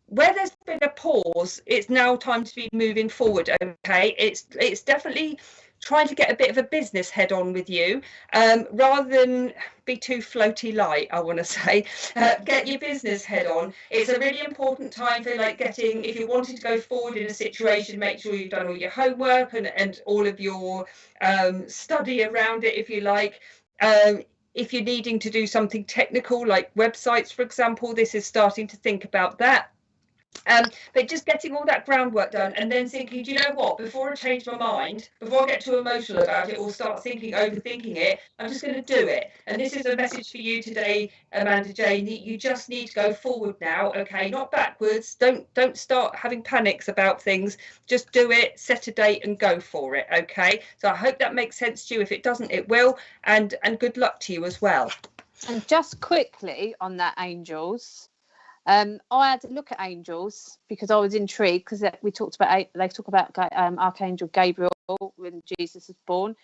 where there's been a pause, it's now time to be moving forward. Okay, it's definitely trying to get a bit of a business head on with you, rather than be too floaty light. I want to say, get your business head on. It's a really important time for like getting, if you wanted to go forward in a situation, make sure you've done all your homework and all of your study around it, if you like. If you're needing to do something technical like websites, for example, this is starting to think about that. But just getting all that groundwork done and then thinking, do you know what, before I change my mind, before I get too emotional about it or start thinking, overthinking it, I'm just going to do it. And this is a message for you today, Amanda Jane. You just need to go forward now, okay, not backwards. Don't start having panics about things. Just do it, set a date and go for it, okay? So I hope that makes sense to you. If it doesn't, it will. And good luck to you as well. And just quickly on that, angels. I had to look at angels because I was intrigued, because they talk about Archangel Gabriel when Jesus was born.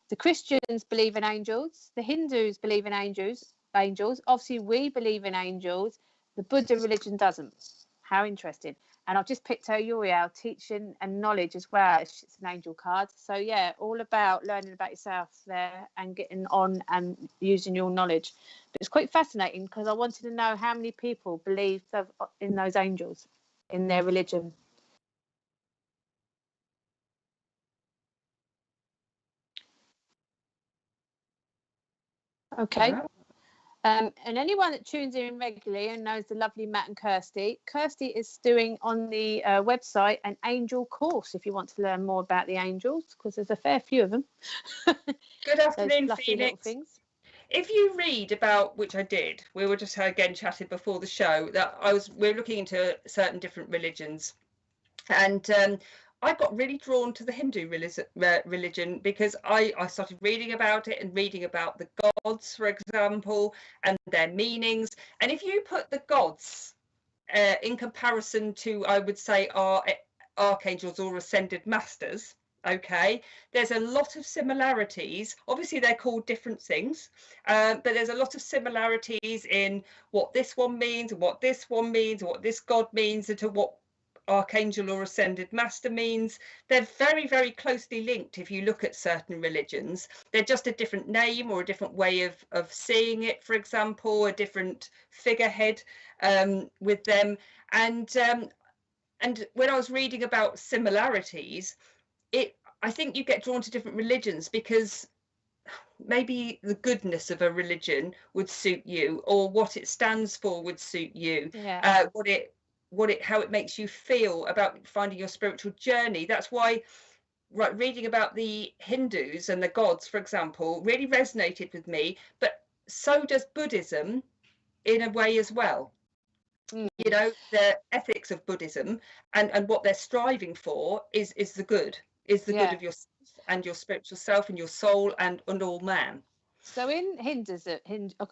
The Christians believe in angels. The Hindus believe in angels. Obviously, we believe in angels. The Buddha religion doesn't. How interesting. And I've just picked out Uriel, teaching and knowledge as well. It's an angel card. So, yeah, all about learning about yourself there and getting on and using your knowledge. But it's quite fascinating because I wanted to know how many people believe in those angels in their religion. Okay. Wow. And anyone that tunes in regularly and knows the lovely Matt and Kirsty is doing on the website an angel course if you want to learn more about the angels, because there's a fair few of them. Good afternoon, Phoenix. Things. If you read about, which I did, we were just again chatted before the show, that we're looking into certain different religions, and I got really drawn to the Hindu religion because I started reading about it and reading about the gods, for example, and their meanings. And if you put the gods in comparison to, I would say, our archangels or ascended masters, okay, there's a lot of similarities. Obviously they're called different things, but there's a lot of similarities in what this one means and what this one means and what this god means and to what archangel or ascended master means. They're very, very closely linked. If you look at certain religions, they're just a different name or a different way of seeing it, for example, a different figurehead with them. And when I was reading about similarities, I think you get drawn to different religions because maybe the goodness of a religion would suit you, or what it stands for would suit you. Yeah. How it makes you feel about finding your spiritual journey. That's why, right, reading about the Hindus and the gods, for example, really resonated with me. But so does Buddhism in a way as well. You know, the ethics of Buddhism and what they're striving for is the good, good of yourself and your spiritual self and your soul and all man. So in Hinduism,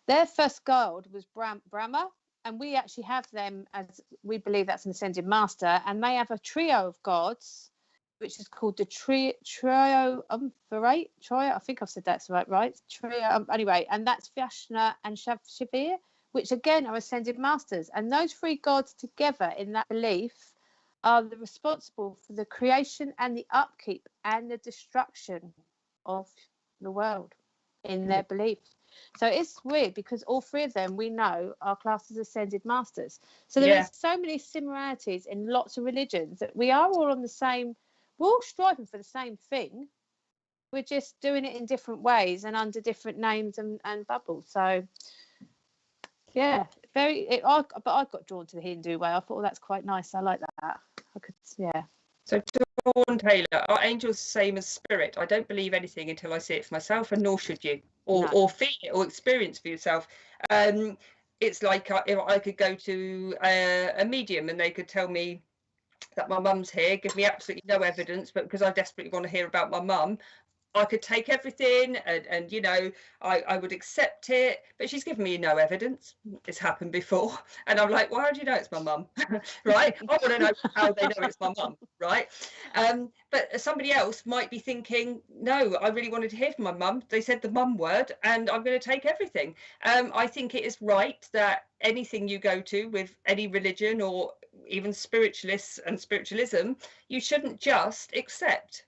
their first god was Brahma, and we actually have them as, we believe that's an ascended master, and they have a trio of gods, which is called the triumvirate. I think I've said that's right. Trio. Anyway, and that's Vishnu and Shiva, which again are ascended masters, and those three gods together in that belief are the responsible for the creation and the upkeep and the destruction of the world in their belief. So it's weird because all three of them we know are classed as ascended masters. So there is so many similarities in lots of religions that we are all on the same, we're all striving for the same thing. We're just doing it in different ways and under different names and bubbles. So yeah, but I got drawn to the Hindu way. I thought, that's quite nice. I like that. So Dawn Taylor, are angels the same as spirit? I don't believe anything until I see it for myself, and nor should you, or feel it or experience for yourself. It's like if I could go to a medium and they could tell me that my mum's here, give me absolutely no evidence, but because I desperately want to hear about my mum, I could take everything and you know, I would accept it, but she's given me no evidence. It's happened before. And I'm like, well, how do you know it's my mum? Right? I want to know how they know it's my mum, right? But somebody else might be thinking, no, I really wanted to hear from my mum. They said the mum word and I'm going to take everything. I think it is right that anything you go to with any religion or even spiritualists and spiritualism, you shouldn't just accept.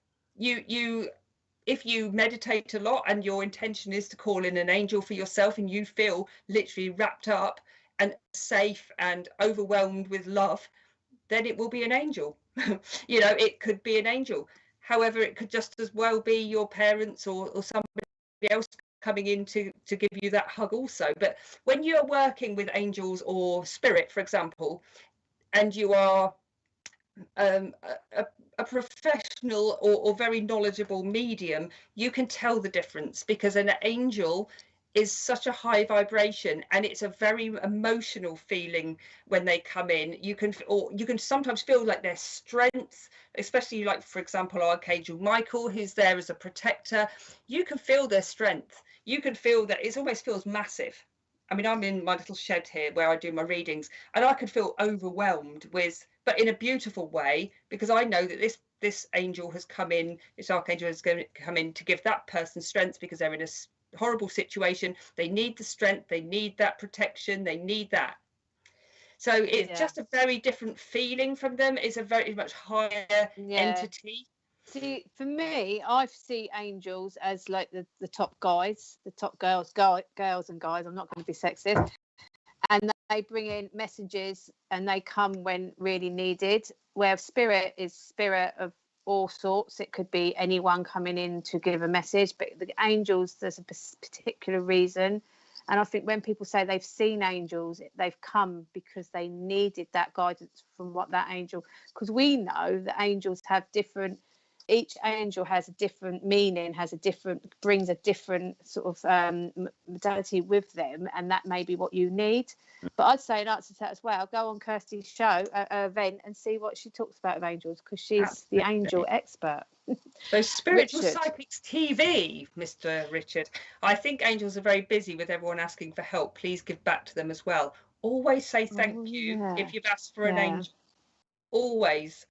If you meditate a lot and your intention is to call in an angel for yourself and you feel literally wrapped up and safe and overwhelmed with love, then it will be an angel. You know, it could be an angel. However, it could just as well be your parents or somebody else coming in to give you that hug also. But when you're working with angels or spirit, for example, and you are a professional or very knowledgeable medium, you can tell the difference, because an angel is such a high vibration and it's a very emotional feeling when they come in. You can sometimes feel like their strength, especially like, for example, Archangel Michael, who's there as a protector. You can feel their strength. You can feel that it almost feels massive. I mean, I'm in my little shed here where I do my readings, and I could feel overwhelmed with, but in a beautiful way, because I know that this angel has come in, this archangel has come in to give that person strength, because they're in a horrible situation. They need the strength, they need that protection, they need that. So it's just a very different feeling from them. It's a very much higher entity. See, for me, I see angels as like the top guys, the top girls and guys. I'm not going to be sexist. And they bring in messages and they come when really needed. Where spirit is spirit of all sorts. It could be anyone coming in to give a message, but the angels, there's a particular reason. And I think when people say they've seen angels, they've come because they needed that guidance from what that angel, because we know that angels have different, each angel has a different meaning, brings a different sort of modality with them, and that may be what you need. But I'd say in answer to that as well, go on Kirsty's show, event, and see what she talks about of angels, because she's the angel expert. So Spiritual Psychics TV, Mr. Richard. I think angels are very busy with everyone asking for help. Please give back to them as well. Always say thank you if you've asked for an angel. Always.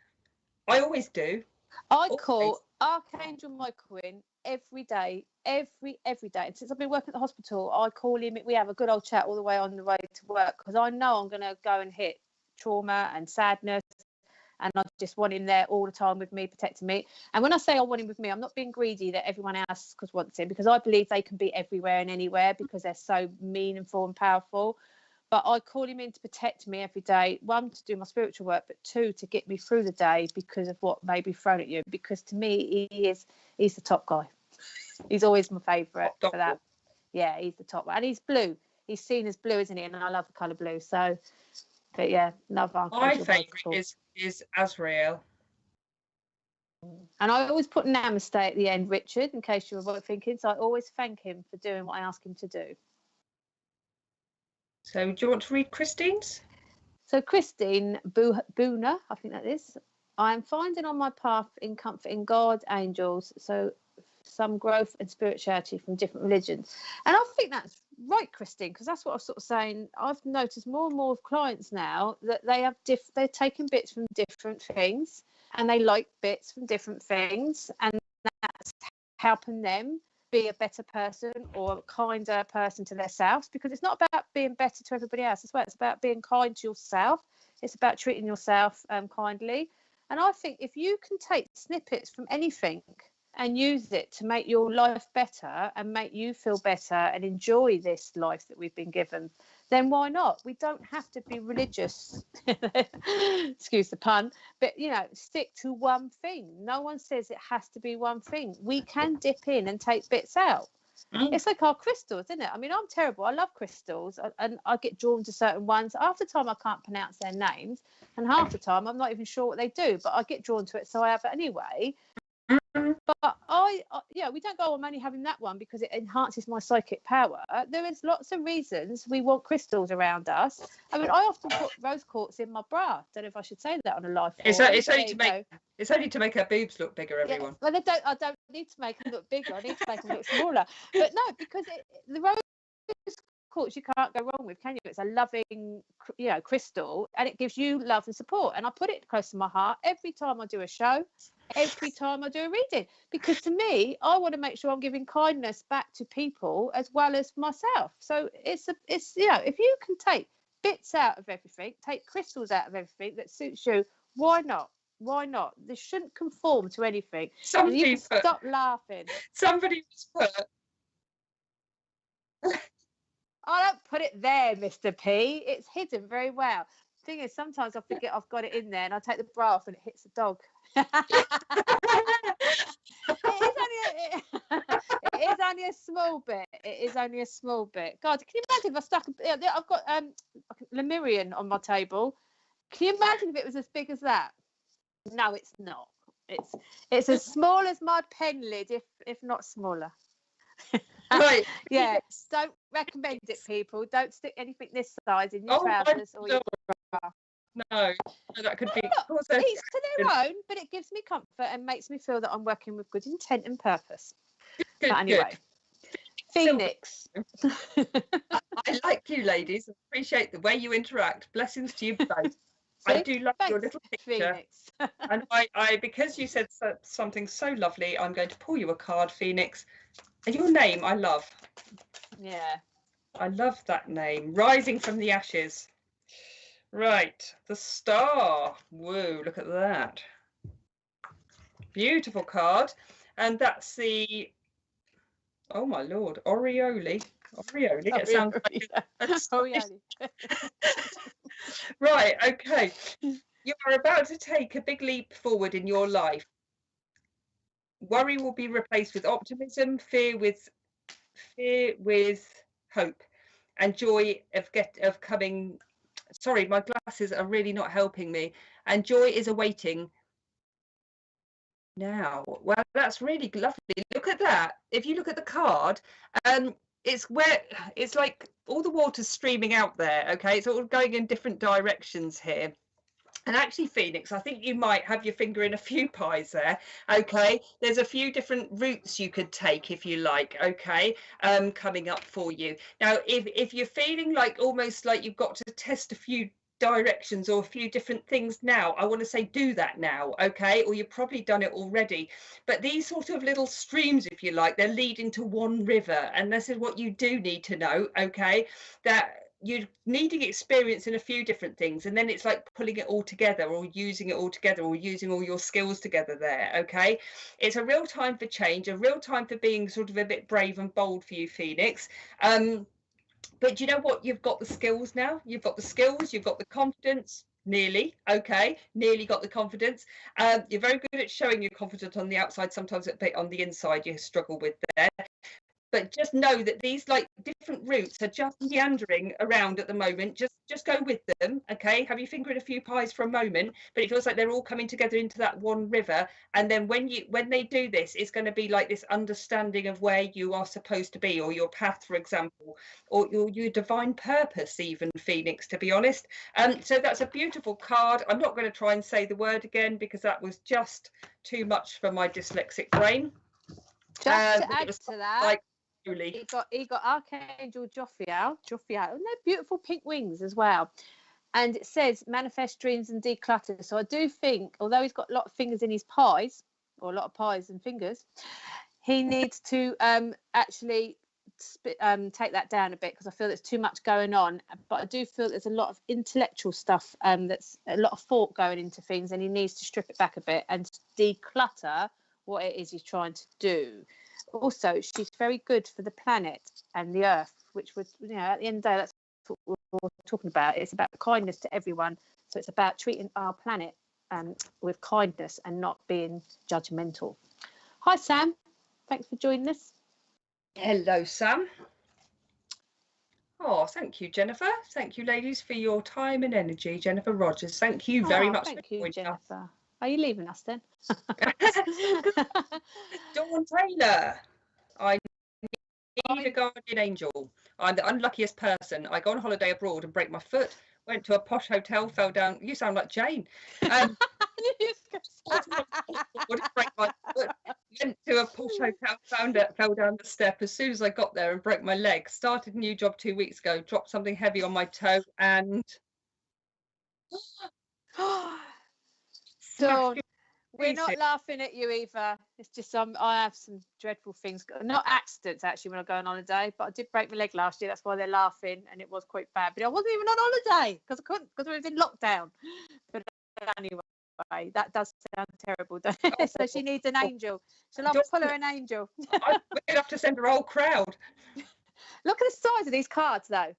I always do. I call Archangel Michael in every day, every day. And since I've been working at the hospital, I call him. We have a good old chat all the way on the way to work, because I know I'm going to go and hit trauma and sadness, and I just want him there all the time with me, protecting me. And when I say I want him with me, I'm not being greedy that everyone else wants him, because I believe they can be everywhere and anywhere because they're so meaningful and powerful. But I call him in to protect me every day. 1, to do my spiritual work, but 2, to get me through the day because of what may be thrown at you. Because to me, he's the top guy. He's always my favourite Top for that. dog. Yeah, he's the top one. And he's blue. He's seen as blue, isn't he? And I love the colour blue. So, but yeah, love our My casual favourite bicycle. is Azrael. And I always put namaste at the end, Richard, in case you were thinking. So I always thank him for doing what I ask him to do. So do you want to read Christine's? So Christine Boona, I think that is. I am finding on my path in comfort in God, angels, so some growth and spirituality from different religions. And I think that's right, Christine, because that's what I was sort of saying. I've noticed more and more of clients now that they have they're taking bits from different things, and they like bits from different things, and that's helping them be a better person or a kinder person to themselves, because it's not about being better to everybody else as well. It's about being kind to yourself. It's about treating yourself kindly. And I think if you can take snippets from anything and use it to make your life better and make you feel better and enjoy this life that we've been given, then why not? We don't have to be religious, excuse the pun, but, you know, stick to one thing. No one says it has to be one thing. We can dip in and take bits out. It's like our crystals, isn't it? I mean, I'm terrible. I love crystals, and I get drawn to certain ones. Half the time I can't pronounce their names, and half the time I'm not even sure what they do, but I get drawn to it, so I have it anyway. But we don't go, I'm only having that one because it enhances my psychic power. There is lots of reasons we want crystals around us. I mean, I often put rose quartz in my bra. Don't know if I should say that on a live forum. It's only to make her boobs look bigger, everyone. Yeah, well, I don't need to make them look bigger. I need to make them look smaller. But no, because the rose quartz you can't go wrong with, can you? It's a loving, crystal, and it gives you love and support. And I put it close to my heart every time I do a show, every time I do a reading, because to me, I want to make sure I'm giving kindness back to people as well as myself. So it's if you can take bits out of everything, take crystals out of everything that suits you, why not? Why not? This shouldn't conform to anything. Stop laughing. Somebody was put. I don't put it there, Mr. P. It's hidden very well. The thing is, sometimes I forget I've got it in there, and I take the bra off and it hits the dog. It is only a small bit. It is only a small bit. God, can you imagine if I stuck? I've got Lemurian on my table. Can you imagine if it was as big as that? No, it's not. It's as small as my pen lid, if not smaller. Right. Yeah. Don't recommend it, people. Don't stick anything this size in your trousers or your bra. No, that could be. Each to their own, but it gives me comfort and makes me feel that I'm working with good intent and purpose. Good, but anyway, Phoenix. I like you, ladies. Appreciate the way you interact. Blessings to you both. I do love your little picture. Phoenix. And I because you said something so lovely, I'm going to pull you a card, Phoenix. And your name, I love. Yeah. I love that name. Rising from the ashes. Right, the star. Whoa, look at that. Beautiful card. And that's the, oh my Lord, Oriole. It sounds like Right, okay. You are about to take a big leap forward in your life. Worry will be replaced with optimism, fear with hope, and joy of coming. Sorry, my glasses are really not helping me. And joy is awaiting now. Well, that's really lovely. Look at that. If you look at the card, it's like all the water's streaming out there. Okay, it's all going in different directions here. And actually, Phoenix, I think you might have your finger in a few pies there. Okay, there's a few different routes you could take if you like. Okay, coming up for you now. If you're feeling like almost like you've got to test a few directions or a few different things now, I want to say do that now. Okay, or you've probably done it already. But these sort of little streams, if you like, they're leading to one river, and this is what you do need to know. Okay, that you're needing experience in a few different things, and then it's like pulling it all together or using it all together or using all your skills together there. Okay, it's a real time for change, a real time for being sort of a bit brave and bold for you, Phoenix. But you know what? You've got the skills now. You've got the skills, you've got the confidence, Nearly. Okay. Nearly got the confidence. You're very good at showing your confidence on the outside. Sometimes a bit on the inside you struggle with there. But just know that these like different routes are just meandering around at the moment. Just go with them, okay? Have your finger in a few pies for a moment, but it feels like they're all coming together into that one river. And then when they do this, it's going to be like this understanding of where you are supposed to be, or your path, for example, or your divine purpose, even, Phoenix, to be honest. So that's a beautiful card. I'm not going to try and say the word again because that was just too much for my dyslexic brain. Just to add to that, like, he got Archangel Jophiel, and they're beautiful pink wings as well. And it says manifest dreams and declutter. So I do think, although he's got a lot of fingers in his pies, or a lot of pies and fingers, he needs to actually take that down a bit, because I feel there's too much going on. But I do feel there's a lot of intellectual stuff, that's a lot of thought going into things, and he needs to strip it back a bit and declutter what it is he's trying to do. Also, she's very good for the planet and the earth, which would, at the end of the day, that's what we're talking about. It's about kindness to everyone. So it's about treating our planet with kindness and not being judgmental. Hi, Sam. Thanks for joining us. Hello, Sam. Oh, thank you, Jennifer. Thank you, ladies, for your time and energy. Jennifer Rogers, thank you very much. Thank you, Jennifer. Are you leaving us then? Dawn Taylor. I need a guardian angel. I'm the unluckiest person. I go on holiday abroad and break my foot. Went to a posh hotel, fell down. You sound like Jane. Went to a posh hotel, fell down the step. As soon as I got there and broke my leg, started a new job 2 weeks ago, dropped something heavy on my toe and Dawn, we're not laughing at you either. It's just I have some dreadful things, not accidents actually, when I go on holiday, but I did break my leg last year. That's why they're laughing, and it was quite bad. But I wasn't even on holiday because I couldn't, because we was in lockdown. But anyway, that does sound terrible, doesn't it? So she needs an angel. Shall I pull her an angel? We're gonna have to send her whole crowd. Look at the size of these cards, though.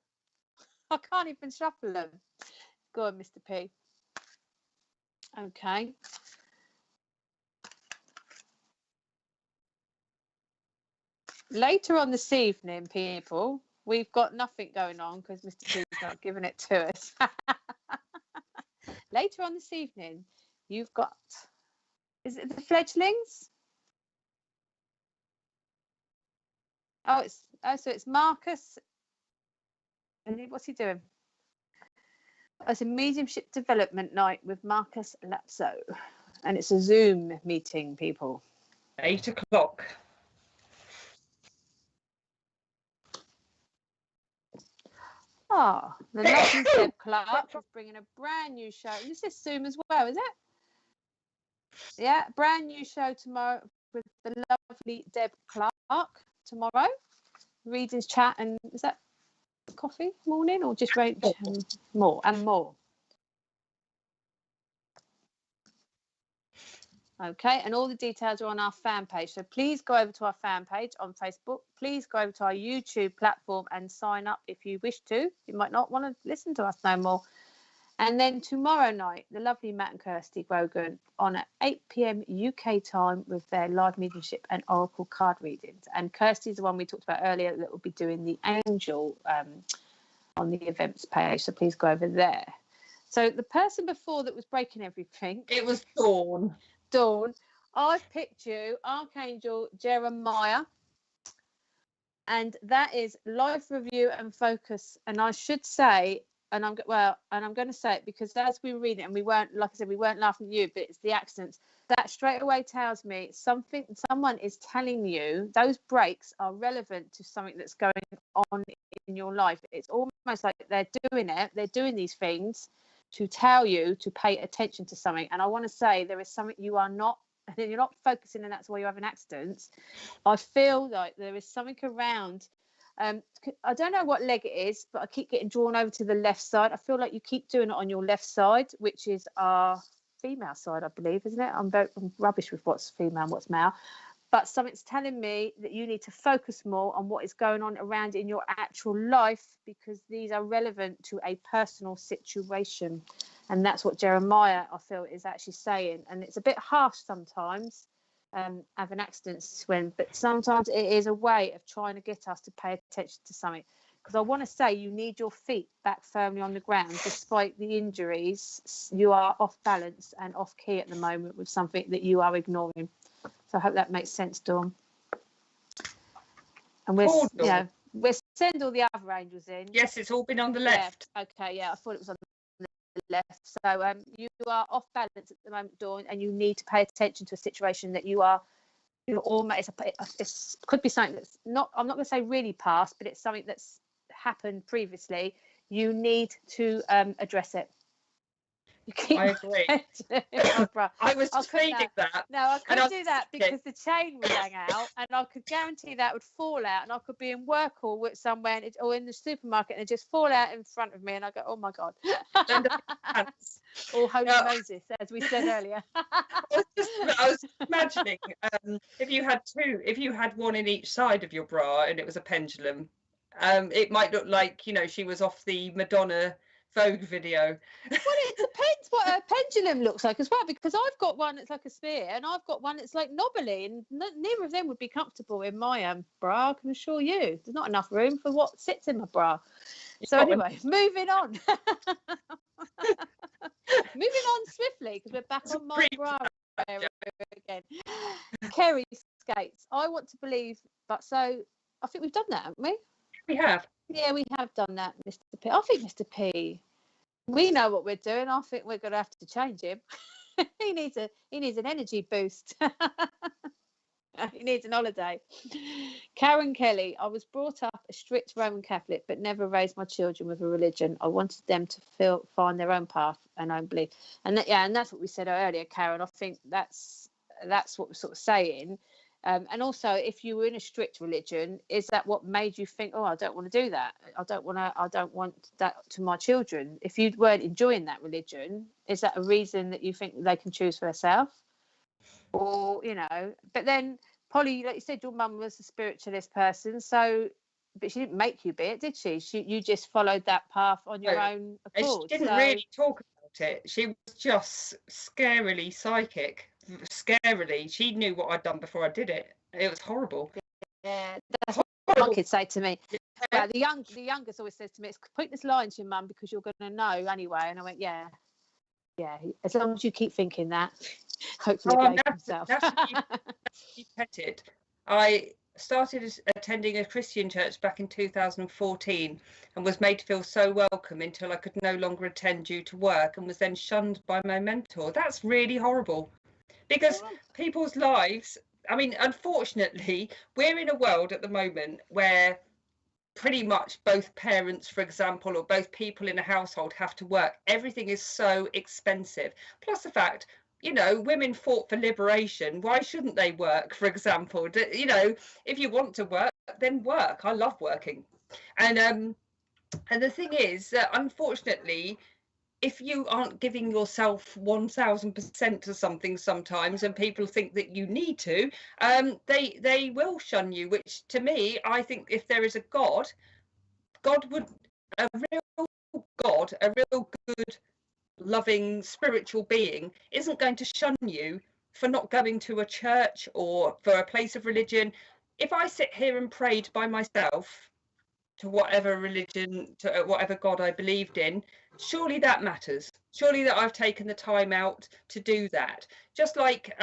I can't even shuffle them. Go on, Mr. P. Okay. Later on this evening, people, we've got nothing going on because Mr. P's not giving it to us. Later on this evening, you've got, is it the fledglings? So it's Marcus. And what's he doing? It's a mediumship development night with Marcus Lapso, and it's a Zoom meeting, people. 8 o'clock. The lovely Deb Clark is bringing a brand new show. This is Zoom as well, is it? Yeah, brand new show tomorrow with the lovely Deb Clark tomorrow. Readings, chat, and is that coffee morning or just more and more? Okay, and all the details are on our fan page. So please go over to our fan page on Facebook. Please go over to our YouTube platform and sign up if you wish to. You might not want to listen to us no more. And then tomorrow night, the lovely Matt and Kirsty Grogan on at 8 p.m. UK time with their live mediumship and oracle card readings. And Kirsty's the one we talked about earlier that will be doing the angel on the events page. So please go over there. So the person before that was breaking everything. It was Dawn. I've picked you Archangel Jeremiah, and that is life review and focus. And I should say, and I'm going to say it because as we read it, and we weren't, like I said, we weren't laughing at you, but it's the accents that straight away tells me someone is telling you those breaks are relevant to something that's going on in your life. It's almost like they're doing these things to tell you to pay attention to something. And I want to say there is something you're not focusing, and that's why you're having accidents. I feel like there is something around, I don't know what leg it is, but I keep getting drawn over to the left side. I feel like you keep doing it on your left side, which is our female side, I believe, isn't it? I'm rubbish with what's female and what's male. but something's telling me that you need to focus more on what is going on around in your actual life, because these are relevant to a personal situation. And that's what Jeremiah, I feel, is actually saying. And it's a bit harsh sometimes, having accidents, but sometimes it is a way of trying to get us to pay attention to something. Because I want to say, you need your feet back firmly on the ground. Despite the injuries, you are off balance and off key at the moment with something that you are ignoring. So I hope that makes sense, Dawn. And we'll send all the other angels in. Yes, it's all been on the left. Yeah. Okay, yeah, I thought it was on the left. So you are off balance at the moment, Dawn, and you need to pay attention to a situation that you're almost, it could be something that's not, I'm not going to say really past, but it's something that's happened previously. You need to address it. I agree. I was just feeling that. No, I couldn't do that because the chain would hang out, and I could guarantee that would fall out, and I could be in work or somewhere, or in the supermarket, and it just fall out in front of me, and I go, oh my god. Or Holy Moses, as we said earlier. I was imagining if you had one in each side of your bra and it was a pendulum, it might look like, she was off the Madonna Vogue video. Well, it depends what a pendulum looks like as well, because I've got one that's like a sphere, and I've got one that's like knobbly, and neither of them would be comfortable in my bra, I can assure you. There's not enough room for what sits in my bra. So anyway, moving on. Moving on swiftly, because we're back on my bra area again. Kerry skates. I want to believe, but so I think we've done that, haven't we? We have. Yeah, we have done that, Mr. P. I think Mr. P, we know what we're doing. I think we're going to have to change him. he needs an energy boost. He needs an holiday. Karen Kelly. I was brought up a strict Roman Catholic, but never raised my children with a religion. I wanted them to find their own path and own belief. And that's what we said earlier, Karen. I think that's what we're sort of saying. And also, if you were in a strict religion, is that what made you think, oh, I don't want to do that? I don't want that to my children. If you weren't enjoying that religion, is that a reason that you think they can choose for themselves? Or, but then, Polly, like you said, your mum was a spiritualist person, but she didn't make you be it, did she? You just followed that path on your own accord. She didn't really talk about it. She was just scarily psychic. Scarily, she knew what I'd done before I did it. It was horrible. Yeah, that's what my kids say to me. Well, the youngest always says to me, it's pointless lying to your mum because you're going to know anyway. And I went, yeah, as long as you keep thinking that, hopefully he himself. She petted. I started attending a Christian church back in 2014 and was made to feel so welcome until I could no longer attend due to work, and was then shunned by my mentor. That's really horrible. Because people's lives, I mean, unfortunately, we're in a world at the moment where pretty much both parents, for example, or both people in a household have to work. Everything is so expensive. Plus the fact, women fought for liberation. Why shouldn't they work, for example? If you want to work, then work. I love working. And the thing is that, unfortunately, if you aren't giving yourself 1000% to something sometimes, and people think that you need to, they will shun you, which to me, I think if there is a God would, a real good, loving, spiritual being isn't going to shun you for not going to a church or for a place of religion. If I sit here and prayed by myself to whatever religion, to whatever God I believed in, surely that matters. Surely that I've taken the time out to do that. Just like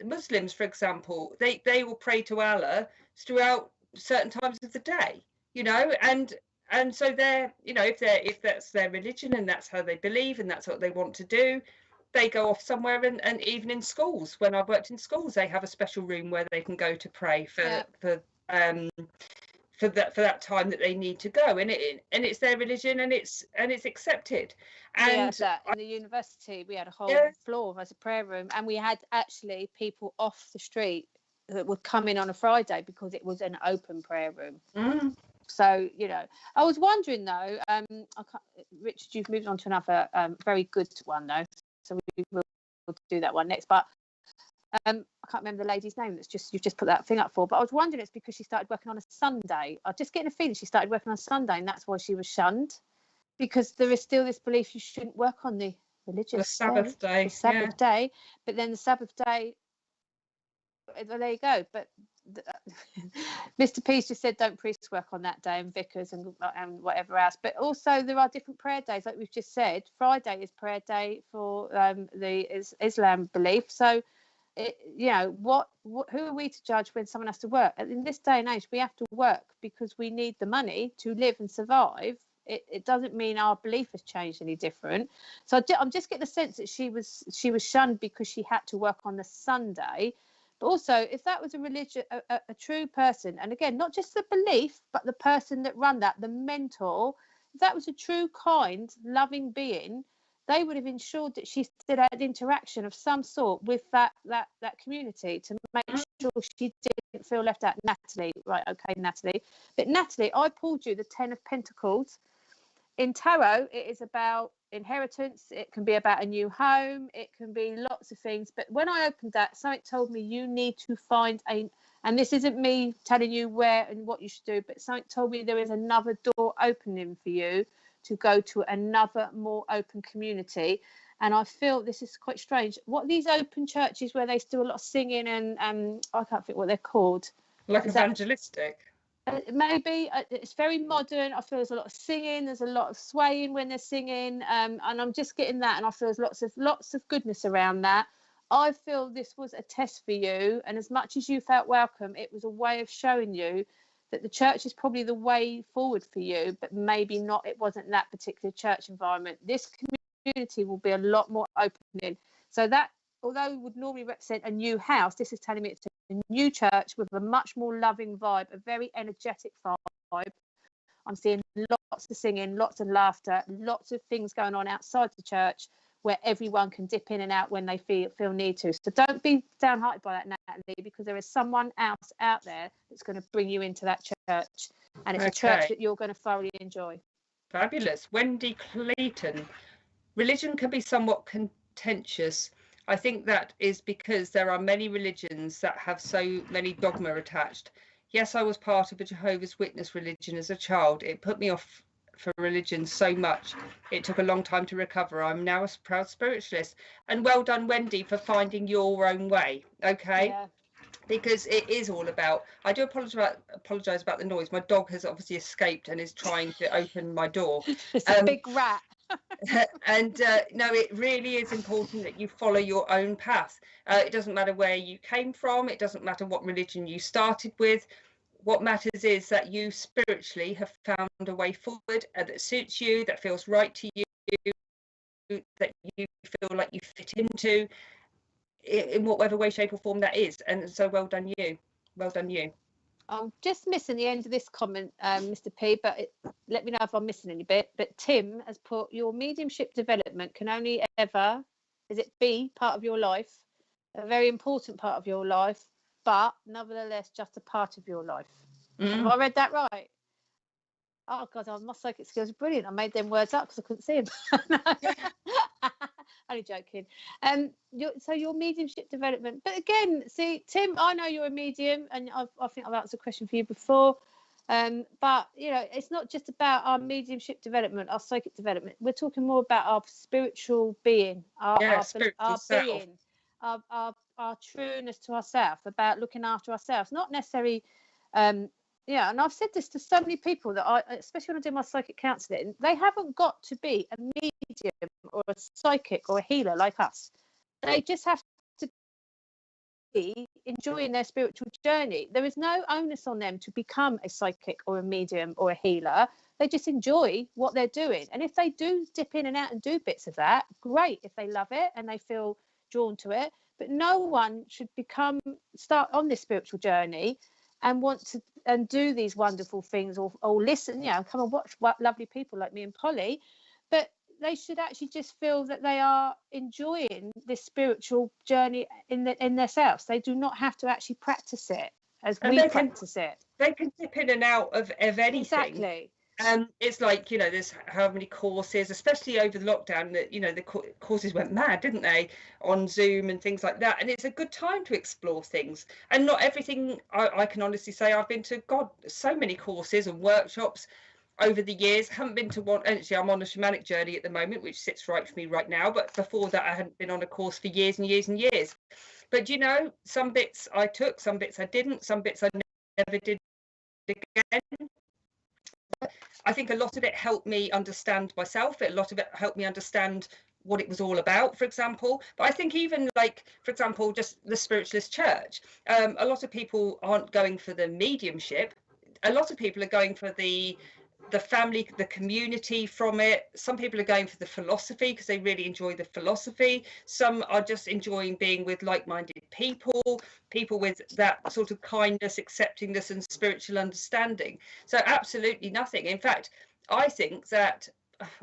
Muslims, for example, they will pray to Allah throughout certain times of the day, and so they're, if that's their religion and that's how they believe and that's what they want to do, they go off somewhere. And even in schools, when I've worked in schools, they have a special room where they can go to pray for that time that they need to go, and it's their religion, and it's accepted. And in the university we had a whole floor as a prayer room, and we had actually people off the street that would come in on a Friday because it was an open prayer room. So I was wondering though, Richard, you've moved on to another very good one though, so we will do that one next, but I I can't remember the lady's name you've just put that thing up for, but I was wondering it's because she started working on a Sunday. I was just getting a feeling she started working on a Sunday and that's why she was shunned, because there is still this belief you shouldn't work on the religious Sabbath day. The Sabbath day. But then the Sabbath day, well, there you go. But Mr. Pease just said don't priests work on that day, and vicars and whatever else. But also there are different prayer days, like we've just said. Friday is prayer day for the Islam belief. So, who are we to judge when someone has to work? In this day and age, we have to work because we need the money to live and survive. It doesn't mean our belief has changed any different. So I'm just getting the sense that she was shunned because she had to work on the Sunday. But also, if that was a true person, and again, not just the belief, but the person that run that, the mentor, if that was a true, kind, loving being, they would have ensured that she still had interaction of some sort with that community to make sure she didn't feel left out. Natalie, right, okay, Natalie. But Natalie, I pulled you the 10 of Pentacles. In tarot, it is about inheritance. It can be about a new home. It can be lots of things. But when I opened that, something told me you need to find and this isn't me telling you where and what you should do, but something told me there is another door opening for you to go to another more open community. And I feel this is quite strange. What these open churches where they do a lot of singing and I can't think what they're called. Like evangelistic. Maybe it's very modern. I feel there's a lot of singing, there's a lot of swaying when they're singing, and I'm just getting that, and I feel there's lots of goodness around that. I feel this was a test for you, and as much as you felt welcome, it was a way of showing you that the church is probably the way forward for you, but maybe not. It wasn't that particular church environment. This community will be a lot more opening. So that, although it would normally represent a new house, this is telling me it's a new church with a much more loving vibe, a very energetic vibe. I'm seeing lots of singing, lots of laughter, lots of things going on outside the church where everyone can dip in and out when they feel need to. So don't be downhearted by that, Natalie, because there is someone else out there that's going to bring you into that church, and it's a church that you're going to thoroughly enjoy. Fabulous. Wendy Clayton. Religion can be somewhat contentious. I think that is because there are many religions that have so many dogma attached. Yes, I was part of a Jehovah's Witness religion as a child. It put me off for religion so much. It took a long time to recover. I'm now a proud spiritualist. And well done, Wendy, for finding your own way. Okay. Yeah. Because it is all about, I do apologise about the noise. My dog has obviously escaped and is trying to open my door. It's a big rat. And no, it really is important that you follow your own path. It doesn't matter where you came from. It doesn't matter what religion you started with. What matters is that you spiritually have found a way forward that suits you, that feels right to you, that you feel like you fit into, in whatever way, shape or form that is. And so well done you. Well done you. I'm just missing the end of this comment, Mr. P, but let me know if I'm missing any bit. But Tim has put, your mediumship development can only ever, be part of your life, a very important part of your life, but nevertheless just a part of your life. Have I read that right? Oh God, my psychic skills are brilliant. I made them words up because I couldn't see them. Only joking. So your mediumship development, but again, see, Tim, I know you're a medium, and I think I've answered a question for you before. But it's not just about our mediumship development, our psychic development. We're talking more about our spiritual being, our being, our trueness to ourselves, about looking after ourselves, not necessarily. And I've said this to so many people that especially when I do my psychic counselling, they haven't got to be a medium or a psychic or a healer like us. They just have to be enjoying their spiritual journey. There is no onus on them to become a psychic or a medium or a healer. They just enjoy what they're doing. And if they do dip in and out and do bits of that, great, if they love it and they feel drawn to it. But no one should start on this spiritual journey and want to and do these wonderful things or listen, come and watch lovely people like me and Polly, but they should actually just feel that they are enjoying this spiritual journey in themselves. They do not have to actually practice it as we practice it. They can dip in and out of anything. Exactly. It's like, there's how many courses, especially over the lockdown, that the courses went mad, didn't they, on Zoom and things like that. And it's a good time to explore things. And not everything, I can honestly say, I've been to so many courses and workshops over the years. I haven't been to one. Actually, I'm on a shamanic journey at the moment, which sits right for me right now, but before that I hadn't been on a course for years and years and years. But some bits I took, some bits I didn't, some bits I never did again. I think a lot of it helped me understand myself. A lot of it helped me understand what it was all about, for example. But I think even like, for example, just the Spiritualist Church, a lot of people aren't going for the mediumship. A lot of people are going for the family, the community from it. Some people are going for the philosophy because they really enjoy the philosophy. Some are just enjoying being with like-minded people with that sort of kindness, acceptingness and spiritual understanding. So absolutely nothing. In fact, I think that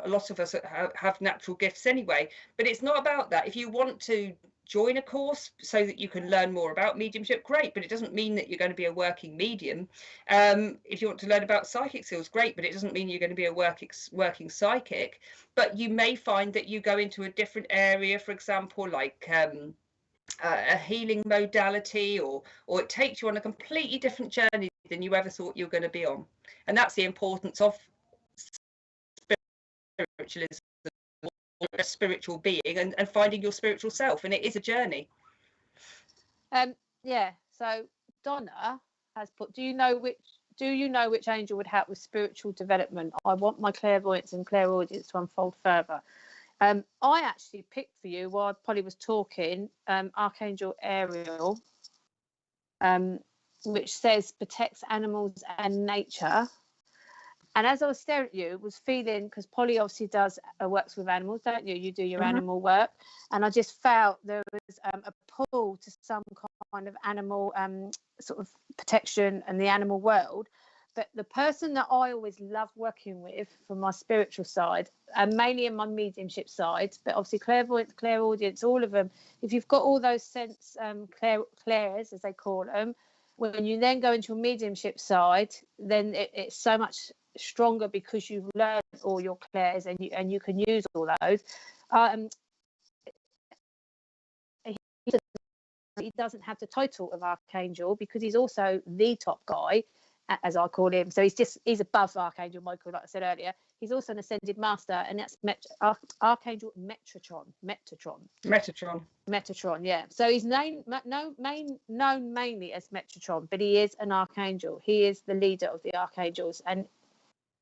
a lot of us have natural gifts anyway, but it's not about that. If you want to join a course so that you can learn more about mediumship, great, but it doesn't mean that you're going to be a working medium. If you want to learn about psychic skills, great, but it doesn't mean you're going to be a working psychic. But you may find that you go into a different area, for example, like a healing modality, or it takes you on a completely different journey than you ever thought you were going to be on. And that's the importance of spiritualism, a spiritual being, and finding your spiritual self, and it is a journey. So Donna has put, do you know which angel would help with spiritual development? I want my clairvoyance and clairaudience to unfold further. I actually picked for you while Polly was talking, Archangel Ariel, which says protects animals and nature. And as I was staring at you, was feeling, because Polly obviously does works with animals, don't you? You do your animal work. And I just felt there was a pull to some kind of animal sort of protection and the animal world. But the person that I always love working with from my spiritual side, and mainly in my mediumship side, but obviously clairvoyance, clairaudience, all of them, if you've got all those sense clairs, as they call them, when you then go into a mediumship side, then it's so much stronger because you've learned all your clairs and you can use all those. He doesn't have the title of Archangel because he's also the top guy, as I call him. So he's above Archangel Michael, like I said earlier. He's also an ascended master, and that's Archangel Metatron, yeah. So he's known mainly as Metatron, but he is an archangel. He is the leader of the archangels, and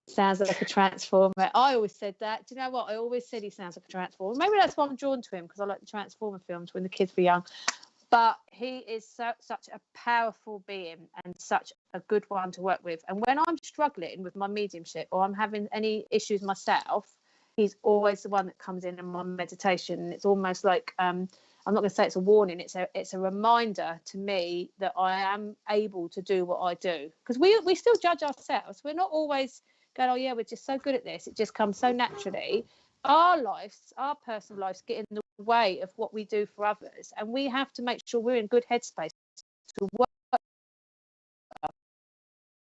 sounds like a transformer. I always said that. Do you know what? I always said he sounds like a transformer. Maybe that's why I'm drawn to him, because I like the Transformer films when the kids were young. But he is such a powerful being and such a good one to work with. And when I'm struggling with my mediumship or I'm having any issues myself, he's always the one that comes in my meditation. And it's almost like, I'm not going to say it's a warning, it's a reminder to me that I am able to do what I do. Because we still judge ourselves. We're not always going, oh yeah, we're just so good at this. It just comes so naturally. Our personal lives get in the way of what we do for others, and we have to make sure we're in good headspace to work.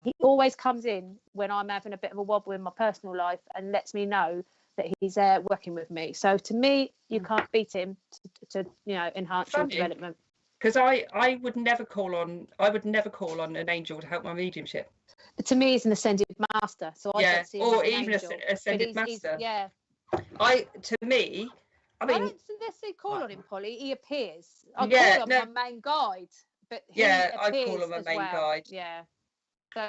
He always comes in when I'm having a bit of a wobble in my personal life and lets me know that he's working with me. So to me, you can't beat him to enhance your development. Because I would never call on an angel to help my mediumship. But to me, he's an ascended master. So I don't see him or as an even angel. ascended master. Yeah. I don't necessarily call on him, Polly. He appears. I call him my main guide, but I call him a main guide. Yeah. So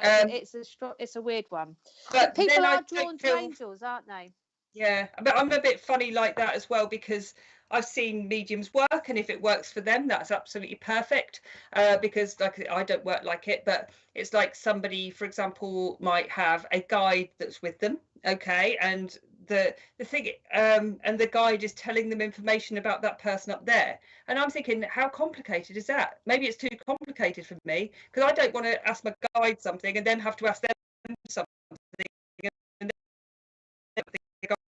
it's a weird one. But people are drawn to angels, aren't they? Yeah, but I'm a bit funny like that as well, because I've seen mediums work, and if it works for them, that's absolutely perfect. Because I don't work like it, but it's like somebody, for example, might have a guide that's with them, okay, and the thing, and the guide is telling them information about that person up there, and I'm thinking, how complicated is that? Maybe it's too complicated for me, because I don't want to ask my guide something and then have to ask them something, and then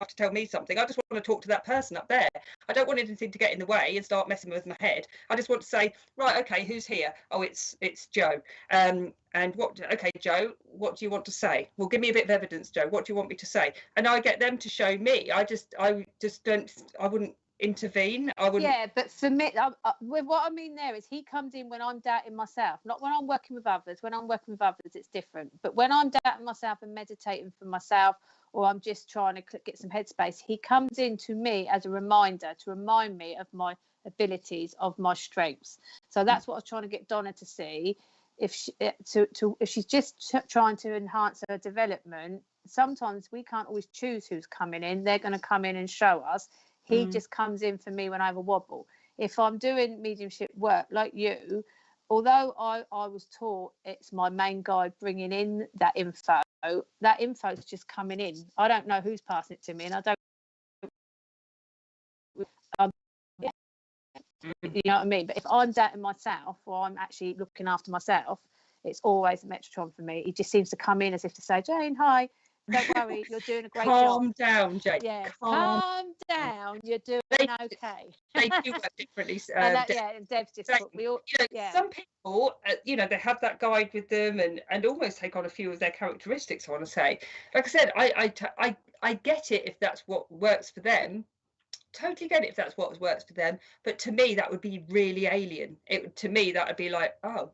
have to tell me something. I just want to talk to that person up there. I don't want anything to get in the way and start messing with my head. I just want to say, right, okay, who's here? Oh, it's Joe. And what? Okay, Joe, what do you want to say? Well, give me a bit of evidence, Joe. What do you want me to say? And I get them to show me. I just don't. I wouldn't intervene. I wouldn't. Yeah, but for me, with what I mean there is he comes in when I'm doubting myself, not when I'm working with others. When I'm working with others, it's different. But when I'm doubting myself and meditating for myself, or I'm just trying to get some headspace, he comes in to me as a reminder to remind me of my abilities, of my strengths. So that's what I was trying to get Donna to see. If she, if she's just trying to enhance her development, sometimes we can't always choose who's coming in. They're going to come in and show us. He just comes in for me when I have a wobble. If I'm doing mediumship work like you, although I was taught it's my main guide bringing in that info is just coming in. I don't know who's passing it to me, and I don't. You know what I mean? But if I'm doubting myself or I'm actually looking after myself, it's always a Metatron for me. He just seems to come in as if to say, Jane, hi. Don't worry, you're doing a great job. Calm down, Jane. Yeah, calm down. You're doing okay. They do work differently. And Deb's difficult. We all, some people, they have that guide with them and almost take on a few of their characteristics. I want to say, like I said, I get it if that's what works for them. Totally get it if that's what works for them. But to me, that would be really alien. To me, that would be like, oh,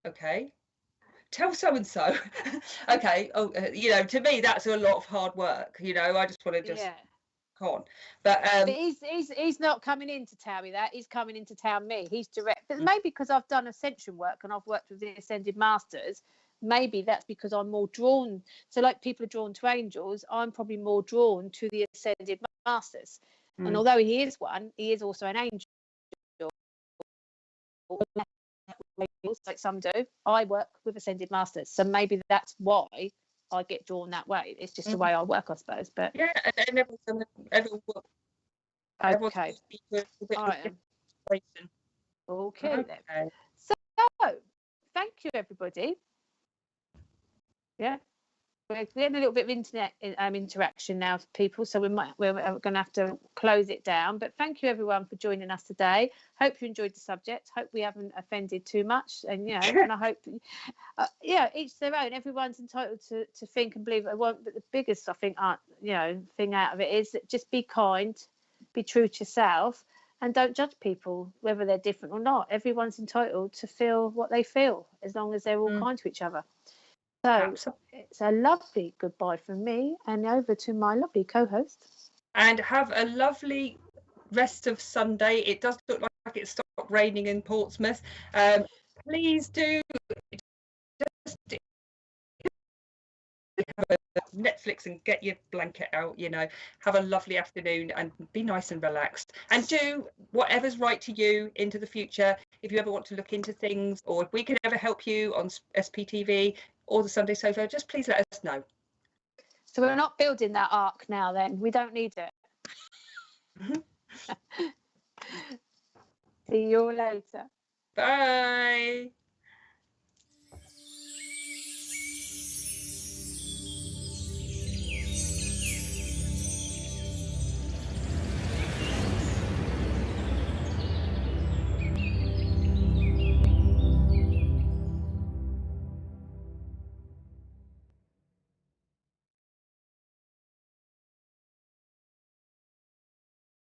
okay. Tell so and so. Okay. Oh, to me that's a lot of hard work. I just want to come on. But he's not coming in to tell me that. He's coming in to tell me. He's direct. But maybe because I've done ascension work and I've worked with the ascended masters, maybe that's because I'm more drawn. So like people are drawn to angels, I'm probably more drawn to the ascended masters. And although he is one, he is also an angel. Like some do. I work with ascended masters, so maybe that's why I get drawn that way. It's just the way I work, I suppose. But yeah, and everyone okay. All right. Okay. Then. So thank you, everybody. Yeah. We're getting a little bit of internet interaction now for people, so we're going to have to close it down. But thank you everyone for joining us today. Hope you enjoyed the subject. Hope we haven't offended too much, and and I hope each their own. Everyone's entitled to think and believe what they want. But the biggest, I think, thing out of it is that just be kind, be true to yourself, and don't judge people whether they're different or not. Everyone's entitled to feel what they feel as long as they're all kind to each other. So absolutely. It's a lovely goodbye from me and over to my lovely co-host. And have a lovely rest of Sunday. It does look like it stopped raining in Portsmouth. Please do just have a Netflix and get your blanket out, have a lovely afternoon and be nice and relaxed. And do whatever's right to you into the future. If you ever want to look into things or if we can ever help you on SPTV or the Sunday Sofa, just please let us know. So we're not building that ark now then. We don't need it. See you all later. Bye.